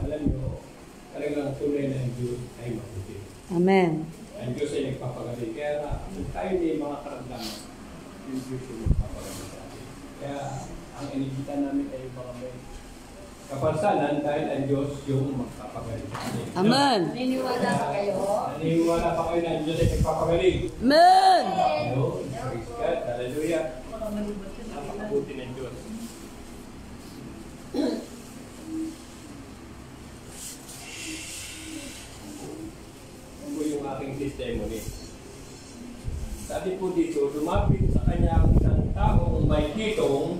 Speaker 6: Alam nyo, talagang tunay na ang Diyos ay mabuti.
Speaker 5: Amen.
Speaker 6: Ang Diyos ay nagpapagaling. Kaya kung tayo may mga karamdaman, yung Diyos ay nagpapagaling sa atin. Kaya ang inikita namin ay mga may kapansanan dahil ang Diyos yung magpapagaling sa atin.
Speaker 5: Amen.
Speaker 2: Naniniwala pa kayo?
Speaker 6: Naniniwala pa kayo na ang Diyos ay nagpapagaling.
Speaker 5: Amen.
Speaker 6: Ayun, praise God, hallelujah. Napakabuti ng Diyos. Ito yung aking testimony. Sabi po dito, lumapit sa kanya ang isang taong may kitong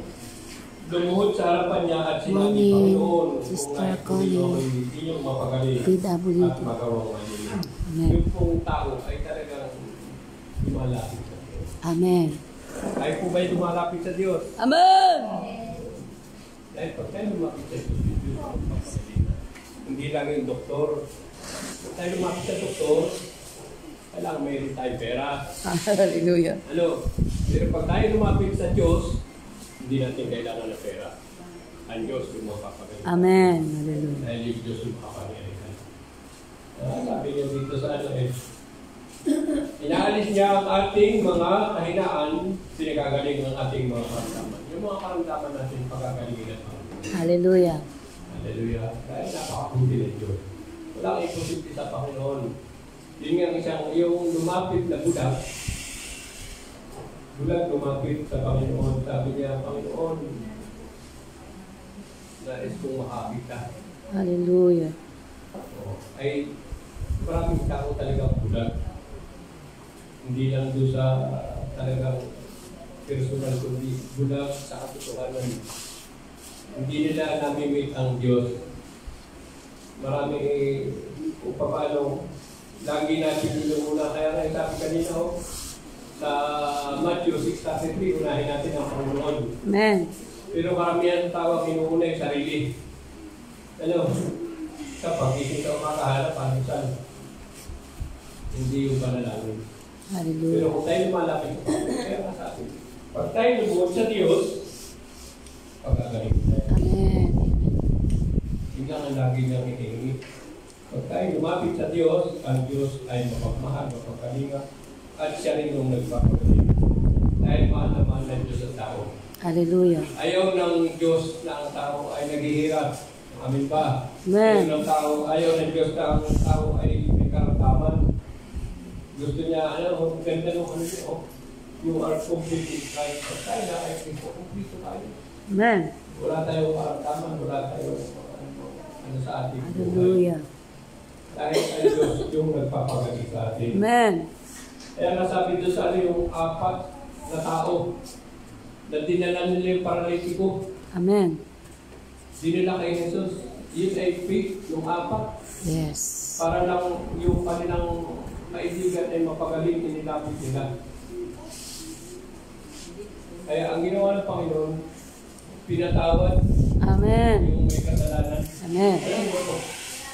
Speaker 6: lumuhod sa harapan niya at sinabi,
Speaker 5: Morning,
Speaker 6: Panginoon, kung
Speaker 5: Sister
Speaker 6: ay
Speaker 5: Connie.
Speaker 6: inyong mapagaling
Speaker 5: PWD.
Speaker 6: at magawang manili.
Speaker 5: Amen.
Speaker 6: Yung pong tao ay talagang lumalapit sa Diyos.
Speaker 5: Amen.
Speaker 6: Tayo po ba'y lumalapit sa Diyos?
Speaker 5: Amen!
Speaker 6: Dahil pag tayo lumapit sa Diyos, yung Diyos ang mapagaling. Hindi lang yung doktor. Pag tayo lumapit sa doktor, kailangan mayroon tayong pera.
Speaker 5: Hallelujah.
Speaker 6: Ano? Pero pag tayo lumapit sa Diyos, hindi natin kailangan ng pera. Ang Diyos yung mapapagaling.
Speaker 5: Amen. Hallelujah.
Speaker 6: Dahil yung Diyos yung mapapagaling. Sabi niya dito sa ano inaalis niya ang ating mga kahinaan, sinagagaling ang ating mga karamdaman. Yung mga karamdaman natin, pagagalingin at pagkagalingin.
Speaker 5: Hallelujah.
Speaker 6: Hallelujah. Dahil napakabuti ng Diyos. Wala kang imposible sa Panginoon. Yun nga isang yung lumapit na bulag lumapit sa Panginoon. Sabi niya, Panginoon, nais kong makapit ka.
Speaker 5: Hallelujah.
Speaker 6: Ay maraming tao talagang bulag. Hindi lang doon sa talagang personal, kundi bulag sa katotohanan. Hindi nila namimit ang Diyos. Marami kung paano, lagi natin inuna. Kaya nga sabi kanina sa Matthew 6:33, unahin natin ang Panginoon.
Speaker 5: Amen.
Speaker 6: Pero karamihan ng tao ang inuuna yung sarili. Ano? Sa pag-isip ka makahanap, ano saan? Hindi yung panalangin. Pero
Speaker 5: Hallelujah.
Speaker 6: kung tayo lumalapit, kaya masabi. Pag tayo lumuhod sa Diyos, pagkagaling tayo.
Speaker 5: Amen.
Speaker 6: Hindi ang lagi niyang hihingi. Pag tayo lumapit sa Diyos, ang Diyos ay mapagmahal, mapagkalinga, at siya rin yung nagpapagaling. Dahil mahal na mahal ng Diyos ang tao.
Speaker 5: Hallelujah.
Speaker 6: Ayaw ng Diyos na ang tao ay naghihirap. Amin ba?
Speaker 5: Amen.
Speaker 6: Ayaw ng Diyos na ang tao ay may karamdaman. Gusto niya, ganda nung you are complete in Christ. Pag tayo na kay Kristo, complete tayo.
Speaker 5: Amen.
Speaker 6: Wala tayong karamdaman, wala tayong sa ating buhay.
Speaker 5: Hallelujah.
Speaker 6: Dahil ay Diyos yung nagpapagaling sa atin.
Speaker 5: Amen.
Speaker 6: Kaya nasabi doon sa yung 4 na tao na dinala nila yung paralitiko.
Speaker 5: Amen.
Speaker 6: Dinala kay Jesus. Yun ay faith, yung 4.
Speaker 5: Yes.
Speaker 6: Para lang yung kanilang kaibigan ay mapagaling, inilapit nila. Kaya ang ginawa ng Panginoon, pinatawad
Speaker 5: Amen.
Speaker 6: yung may kasalanan.
Speaker 5: Amen.
Speaker 6: Alam mo,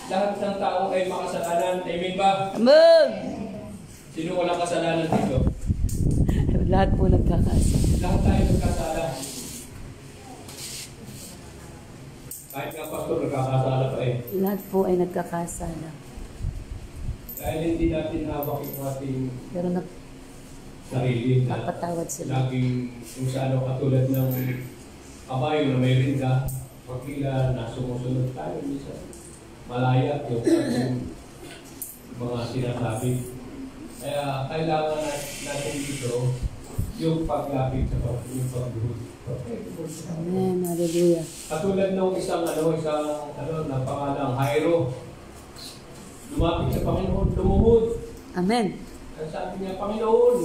Speaker 6: lahat ng tao ay makasalanan. Amen ba?
Speaker 5: Amen.
Speaker 6: Sino walang kasalanan dito?
Speaker 5: Lahat po nagkakasa.
Speaker 6: Lahat tayo nagkasala. Kahit nga pastor, nagkakasala pa eh.
Speaker 5: Lahat po ay nagkakasala.
Speaker 6: Dahil hindi natin hawak yung ating
Speaker 5: Pero
Speaker 6: sarili.
Speaker 5: napatawad sila.
Speaker 6: Laging kung sa ano katulad ng kabayo na may rinda, pagkila na sumusunod tayo, minsan malaya yung ating mga sinasabi. Kaya kailangan natin dito yung paglapit sa yung pagbuhod.
Speaker 5: Amen. Hallelujah.
Speaker 6: Katulad ng isang na pangalang Jairo, lumapit sa Panginoon, lumuhod.
Speaker 5: Amen.
Speaker 6: Ang sabi niya, Panginoon,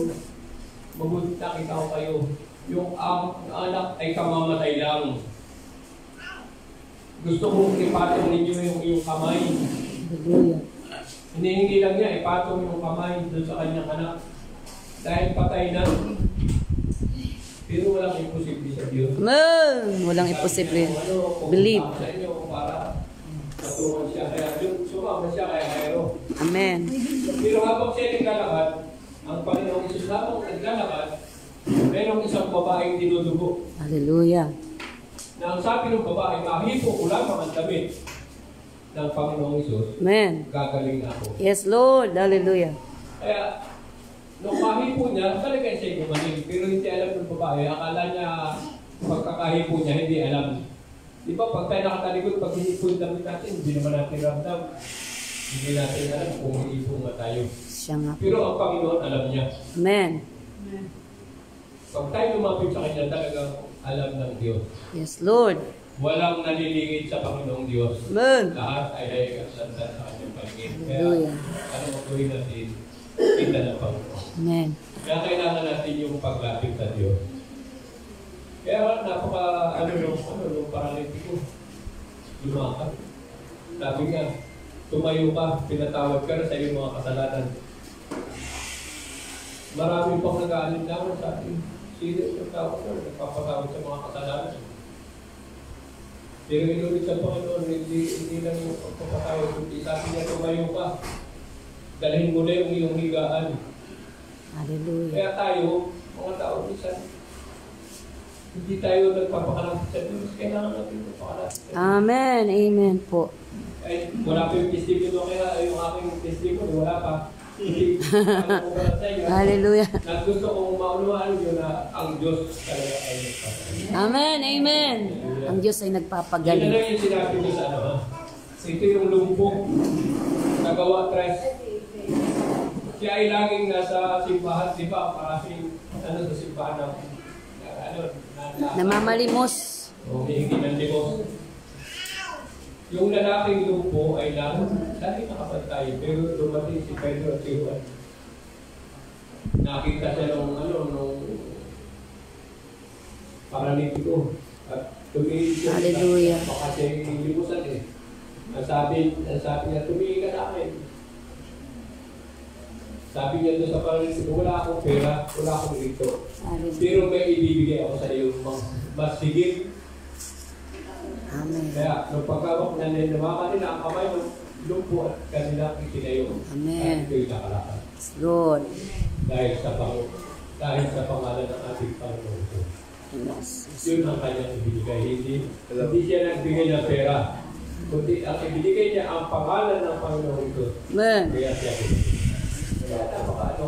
Speaker 6: mabuti nakita ko kayo. Yung anak ay kamamatay lang. Gusto kong ipatong ninyo yung iyong kamay.
Speaker 5: Hallelujah.
Speaker 6: Hinihingi lang niya, ipatong yung kamay doon sa kanyang anak. Dahil patay na. Pero walang imposible sa Diyos.
Speaker 5: Amen. Walang imposible. Believe.
Speaker 6: Sa inyo para matuwan siya. Kaya sumama siya kaya Jairo.
Speaker 5: Amen.
Speaker 6: Pero habang siya naglalakad, ang Panginoong Isus habang naglalakad, mayroong isang babaeng dinudugo.
Speaker 5: Hallelujah.
Speaker 6: Na ang sabi ng babae, mahipo ko lamang ang damit ng Panginoong Isus,
Speaker 5: Amen.
Speaker 6: gagaling na ako.
Speaker 5: Yes, Lord. Hallelujah.
Speaker 6: Kaya, nung mahipo niya, talaga siya gumaling. Pero hindi alam ng babae, akala niya, pagkakahipo niya, hindi alam. Di ba, pag tayo nakatalikod, pag hinipo yung damit natin, hindi naman natin ramdam. Hindi natin alam kung hinipo nga tayo.
Speaker 5: Siya nga.
Speaker 6: Pero ang Panginoon, alam niya.
Speaker 5: Amen.
Speaker 6: Pag tayo lumapit sa Kanya, talagang alam ng Diyos.
Speaker 5: Yes, Lord.
Speaker 6: Walang nalilingid sa Panginoong Diyos.
Speaker 5: Amen.
Speaker 6: Lahat ay naigasandan sa Kanyang paningin. Kaya,
Speaker 5: Hallelujah.
Speaker 6: ano magawin natin? Kita ng Panginoon.
Speaker 5: Amen.
Speaker 6: Kaya kailangan natin yung paglapit sa Diyos. Kaya nung paralitiko, lumakad. Sabi nga, tumayo ka, pinatawad ka na sa iyong mga kasalanan. Marami pang nag-aalinlangan sa atin. Sino yung nagtawag na, nagpapatawad sa mga kasalanan. Pero inulit sa Panginoon, hindi lang yung pagpapatawad, kundi sabi niya, tumayo ka. Dalhin mo na yung iyong higaan.
Speaker 5: Hallelujah.
Speaker 6: Kaya tayo, mga tao, minsan, hindi tayo nagpapakalapit sa Diyos. Kailangan natin magpakalapit sa Diyos.
Speaker 5: Amen. Amen po.
Speaker 6: Ay, wala pa yung testimony, kaya yung aking testimony, wala pa. Hindi, ano ko sa inyo.
Speaker 5: Hallelujah.
Speaker 6: Gusto kong maunawaan yun na ang Diyos talaga ay nagpapagaling.
Speaker 5: Amen. Amen. Ang Diyos ay
Speaker 6: Yan na
Speaker 5: nagpapagaling.
Speaker 6: lang yung sinabi ko sa ano, ha? Ito yung lumpo, nagawa tres. Siya ay laging nasa simbahan, di ba? Parasing, sa simbahan na,
Speaker 5: Namamalimos.
Speaker 6: Humihingi ng limos. Yung lalaking lumpo ay lang, dahil nakapantay, pero dumating si Pedro at si Juan. Nakita siya nung paralitiko. At tumingin siya.
Speaker 5: Hallelujah.
Speaker 6: Baka siya yung limusan eh. Ang sabi niya, tumingin ka na akin. Sabi niya doon sa paralitiko, wala akong pera, wala akong rito. Pero may ibibigay ako sa iyo mas higit.
Speaker 5: Amen.
Speaker 6: Kaya nung pagkawak na nilamakan nila ang kamay ng lumpo at kanilang itinayo.
Speaker 5: Amen.
Speaker 6: At ito'y nakalakad.
Speaker 5: Lord.
Speaker 6: Dahil sa pangalan ng ating Panginoon.
Speaker 5: Yes.
Speaker 6: Yun ang kanyang ibinigay. Hindi siya nagbigay ng pera. Kundi ang ibinigay niya ang pangalan ng Panginoon ito.
Speaker 5: Amen.
Speaker 6: Kaya siya ibinigay.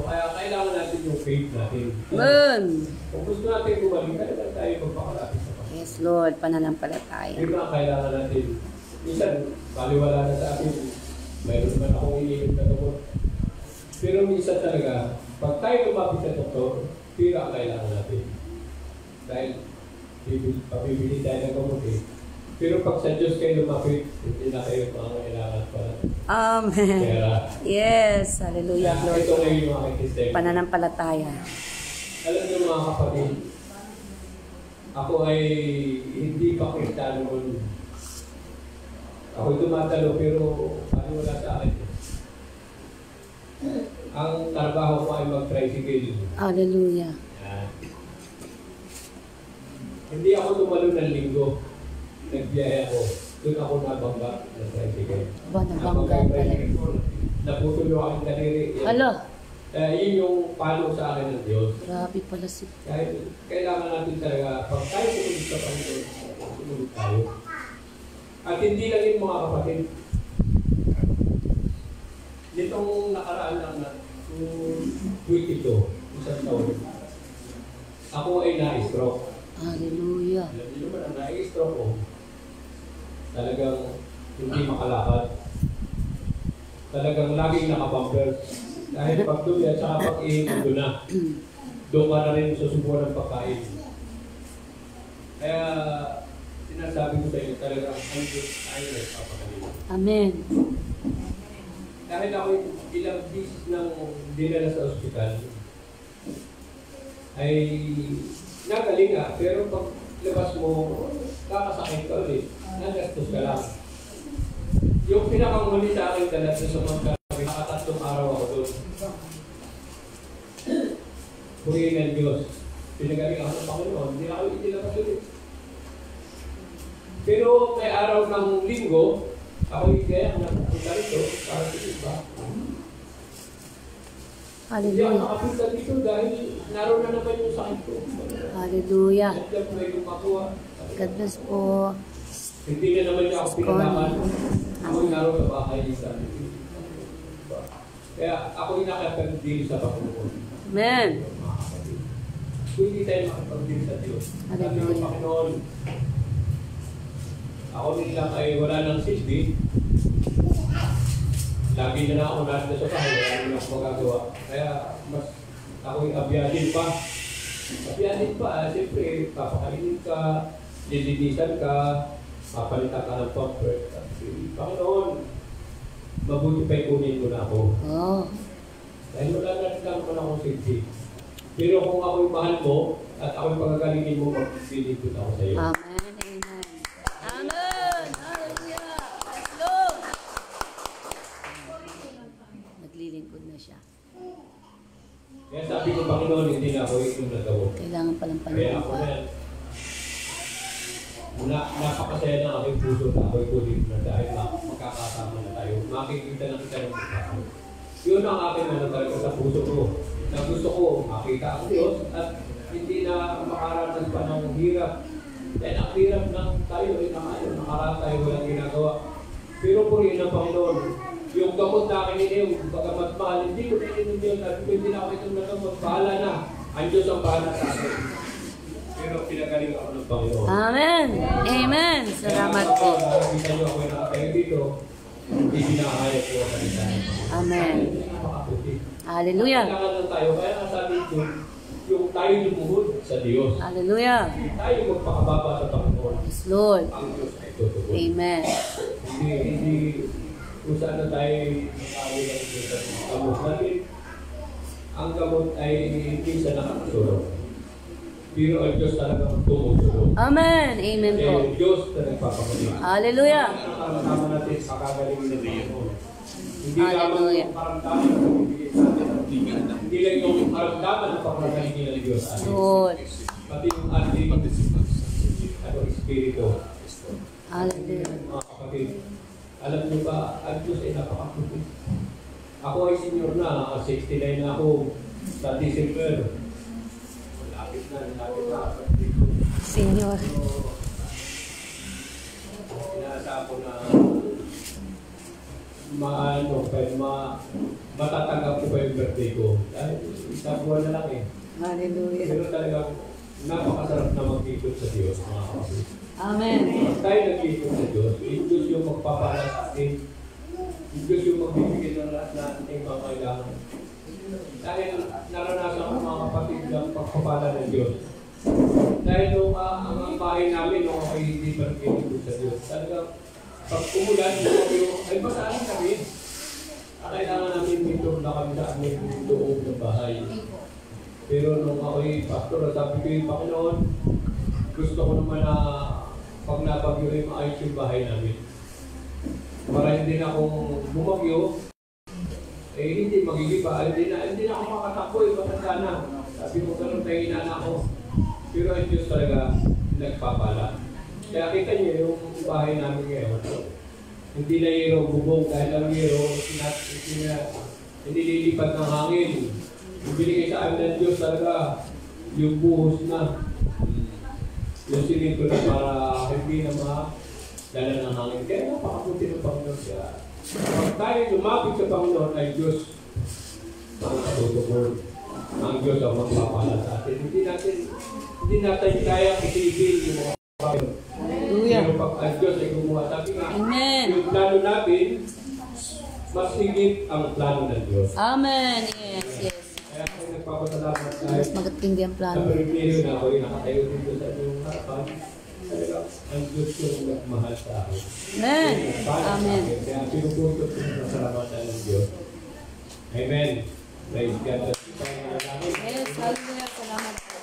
Speaker 6: Kaya kailangan natin yung faith natin.
Speaker 5: Amen.
Speaker 6: Kung gusto natin bumalik, kailangan tayo magpakalapit sa Panginoon.
Speaker 5: Yes, Lord. Pananampalataya.
Speaker 6: Yun ang kailangan natin. Minsan, baliwala na sa akin. Mayroon naman akong iniinom na gamot. Pero minsan talaga, pag tayo lumapit sa doktor, pira ang kailangan natin. Dahil papibili tayo ng gamot eh. Pero pag sa Diyos kayo lumapit, hindi na kayo kailangan pala.
Speaker 5: Amen.
Speaker 6: Pera.
Speaker 5: Yes. Hallelujah,
Speaker 6: Ito
Speaker 5: Lord.
Speaker 6: ngayon yung aking testimony.
Speaker 5: Pananampalataya.
Speaker 6: Alam niyo mga kapatid, ako ay hindi pa Kristiyano noon. Ako'y tumatalo pero wala sa akin. Ang trabaho ko ay mag-tricycle.
Speaker 5: Hallelujah.
Speaker 6: Yan. Hindi ako tumalo ng linggo. Nagbiyahe ako. Doon ako nabangga ng tricycle.
Speaker 5: Ba, nabangga pala.
Speaker 6: Naputulo akong daliri.
Speaker 5: Hala.
Speaker 6: Yun yung palo sa akin ng Diyos.
Speaker 5: Grabe pala si...
Speaker 6: Kahit kailangan natin talaga, pag tayo sumunod sa Panginoon, sumunod tayo. At hindi lang yung mga kapatid. Nitong nakaraan lang na, week ito, isang taon, ako ay na-stroke.
Speaker 5: Hallelujah.
Speaker 6: Alam niyo naman, ang na-stroke ko, talagang hindi makalakad. Talagang laging nakapampers. Dahil pag doon at saka pag-ihingan doon na, doon ka na rin susubukan ng pagkain. Kaya, sinasabi ko sa inyo talaga, ang Diyos ay nagpapagaling.
Speaker 5: Amen.
Speaker 6: Dahil ako ilang bisis nang dinala sa ospital, ay nagaling nga, pero pag labas mo, kakasakit ka ulit, nagastos ka lang. Yung pinakamuli sa akin dala sa sumangka, nakatatlong araw ako doon. Purihin ng Diyos. Pinagaling ako ng Panginoon, hindi ako itinabas ulit. Pero may araw ng linggo, ako kaya napunta rito para sa iba. Hindi ako
Speaker 5: Hallelujah.
Speaker 6: nakapunta dito dahil naroon na naman yung sakit ko.
Speaker 5: Hallelujah.
Speaker 6: Nandiyan may lumakuha.
Speaker 5: God bless po.
Speaker 6: Hindi na naman niya ako pinalaman. Ako naroon sa bahay sa kaya ako nakapag-deal sa Panginoon.
Speaker 5: Amen.
Speaker 6: Kung hindi tayo makapag-deal sa Diyos, sabi ng Panginoon, ako nilang ay wala ng silbi. Lagi na ako nasa sa bahay, wala na ako magagawa. Kaya mas ako'y abyahin pa. Abyahin pa, siyempre, papakainin ka, lilinisan ka, papalitan ka ng comfort. Panginoon, mabuti pa'y kunin mo na ako.
Speaker 5: Oh.
Speaker 6: Dahil wala na rin lang akong silbi. Pero kung ako'y mahal mo, At ako'y pagagalingin mo, magpipilipot ako sa iyo.
Speaker 5: Amen. Amen. Amen. Hallelujah. Yes, Lord. Naglilingkod na siya.
Speaker 6: Kaya sabi ko, Panginoon, hindi na ako yung nagawa.
Speaker 5: Kailangan palang
Speaker 6: Kaya ako na napakasaya ng aking puso na ako'y kulit na dahil magkakasama na tayo. Makikita na kita ng mukha ko. Yun ang aking talaga sa puso ko. Na gusto ko makita ang Diyos at hindi na makaranas pa ng hirap. Dahil ang hirap ng tayo ay nakaraan tayo walang ginagawa. Pero purihin ang Panginoon. Yung gamot na akin ininom, bagamat mahal, hindi ko na ininom yun. Sabi ko, hindi na ako itong nagamot. Bahala na. Ang Diyos ang bahala sa akin. Pero pinagaling ako ng Panginoon.
Speaker 5: Amen. Amen. Salamat po.
Speaker 6: Nakikita niyo ako yung nakatayo dito. Hindi pinakahayag ko ang salita.
Speaker 5: Amen.
Speaker 6: Napakaputi.
Speaker 5: Hallelujah.
Speaker 6: Kailangan lang tayo. Kaya nga sabi ko, yung tayo lumuhod sa Diyos.
Speaker 5: Hallelujah.
Speaker 6: Tayo magpakababa sa Panginoon.
Speaker 5: Yes, Lord.
Speaker 6: Ang Diyos ay tutugon.
Speaker 5: Amen.
Speaker 6: Hindi kung saan na tayo makawin ng Diyos at gamot natin. Ang gamot ay hindi sa nakakasulong. Pero ang Diyos talagang tumusulong.
Speaker 5: Amen. Amen po.
Speaker 6: Yung Diyos na nagpapagaling.
Speaker 5: Hallelujah.
Speaker 6: Ang kasama natin sa kagaling ng Panginoon. Hindi
Speaker 5: Hallelujah.
Speaker 6: lamang paramdaman na bibigay sa atin. Hindi lang yung paramdaman na pagkagalingin ng Diyos.
Speaker 5: Lord.
Speaker 6: Pati yung ating espiritu.
Speaker 5: Hallelujah.
Speaker 6: Mga kapatid, alam niyo ba, ang Diyos ay napakaputi. Ako ay senior na, 69 na ako sa December. Lapit na.
Speaker 5: Senior.
Speaker 6: Inaasahan ko na matatanggap ko pa yung birthday ko. Dahil isang buwan na lang eh.
Speaker 5: Hallelujah.
Speaker 6: Pero talagang napakasarap na mag-ikot sa Diyos, mga kapatid.
Speaker 5: Amen.
Speaker 6: Pag tayo nag-ikot sa Diyos, yung Diyos yung magpapala sa atin. Yung Diyos yung magbibigay ng lahat na ating mga kailangan. Dahil naranasan ko mga kapatid ng pagpapala ng Diyos. Dahil nung ang bahay namin, nung ako hindi pa nag-ikot sa Diyos, talagang pag umulan, ay basahin kami. Kailangan namin dito na kami sa aming loob ng bahay. Pero nung ako'y pastor, sabi ko yung Panginoon, gusto ko naman na pag nabagyo ay maayos yung bahay namin. Para hindi na akong bumagyo, eh hindi magigiba, hindi na ako makatakbo, matanda na. Sabi ko ganun tayo inana ako. Pero ang Diyos talaga nagpapala. Kaya kita niyo yung bahay namin ngayon. Hindi na yero bubong dahil ang yero hindi lilipat ng hangin. Yung binigay sa amin ng Diyos talaga yung buhos na. Yung sinito na para hindi na madala ng hangin. Kaya napakapunti ng Panginoon siya. Pag tayo lumapit sa Panginoon ay Diyos ang katutugon. Ang Diyos ang magpapala sa atin. Hindi natin kaya isipin yung mga Panginoon. Pero pag ang Diyos ay gumawa, sabi nga,
Speaker 5: Amen.
Speaker 6: yung plano natin, mas higit ang plano ng Diyos.
Speaker 5: Amen. Yes, yes.
Speaker 6: Kaya ako nagpapasalamat tayo.
Speaker 5: Mas magatindi ang
Speaker 6: Sa
Speaker 5: plano.
Speaker 6: primeryo na ako'y nakatayo dito sa inyong harapan, talaga ang Diyos yung nagmahal sa akin.
Speaker 5: Amen. Amen.
Speaker 6: Kaya pinupuntot ko ng salamatan ng Diyos. Amen. Praise God.
Speaker 5: Yes, hallelujah. Salamat po.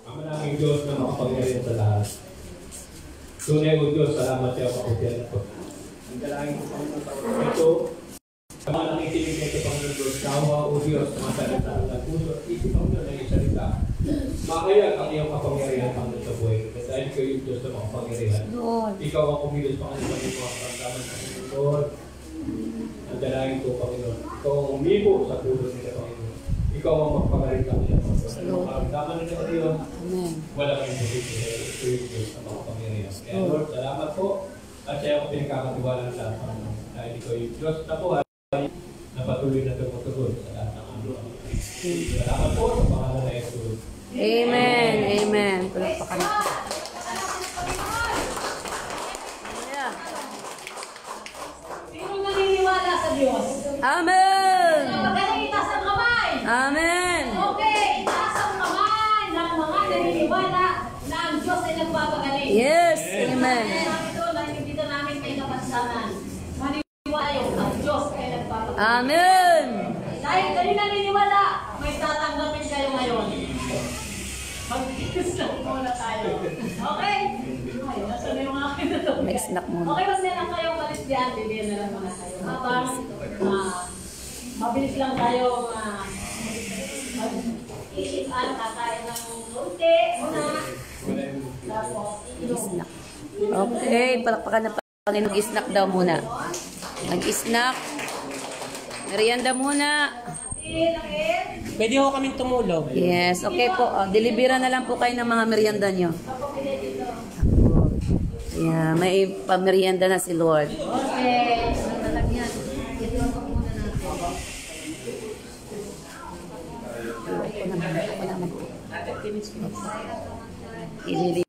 Speaker 6: Ama naming Diyos na makapangyarihan sa lahat. Tunay o Diyos, salamat siya kaputihan ako. Ang dalangin ko Panginoon sa oras ito, sa mga nakikinig nito Panginoon Diyos, nawa o Diyos, mga salita at puso at isip Panginoon na yung salita. Makayag ang iyong kapangyarihan Panginoon sa buhay. Kasi dahil kayo yung Diyos na makapangyarihan.
Speaker 5: Lord.
Speaker 6: Ikaw ang kumilos Panginoon sa mga karamdaman sa Panginoon. Ang dalangin ko Panginoon. Ikaw ang umibo sa puso nila Panginoon. Ikaw ang magpagaling kami ng Panginoon. Ang karamdaman nila Panginoon.
Speaker 5: Amen.
Speaker 6: Wala kang position ito yung Diyos na makapangyarihan. Kaya Lord, salamat po. At siya ako pinagkakatiwala ng lahat. Dahil ikaw yung Diyos na buhay na patuloy na tumutugon sa lahat ng ano. Salamat po sa pangalan na Jesus.
Speaker 5: Amen. Amen. Palapakan po. Yeah.
Speaker 2: Sino naniniwala sa Diyos?
Speaker 5: Amen.
Speaker 2: Magaling itaas ang kamay.
Speaker 5: Amen.
Speaker 2: Okay, itaas ang kamay ng mga naniniwala na ang Diyos ay nagpapagaling.
Speaker 5: Yes. Amen.
Speaker 2: Ito, nakikita namin may kapansanan. Maniwala yung ang Diyos ay nagpapagaling.
Speaker 5: Amen.
Speaker 2: Dahil kayo naniniwala, may tatanggapin kayo
Speaker 5: May snack muna.
Speaker 2: Okay, mas na lang kayo umalis diyan. Bibigyan na lang muna kayo. Habang mabilis lang tayo kakain ng lunte muna. Tapos,
Speaker 5: Snack. Okay, palakpakan na Panginoon. Mag-snack daw muna. Mag-snack. Merienda muna.
Speaker 4: Pwede ho kaming tumulong.
Speaker 5: Yes, okay po. Delibera na lang po kayo ng mga merienda nyo. Yeah, may pamerienda na si Lord.
Speaker 2: Okay.
Speaker 5: Ilili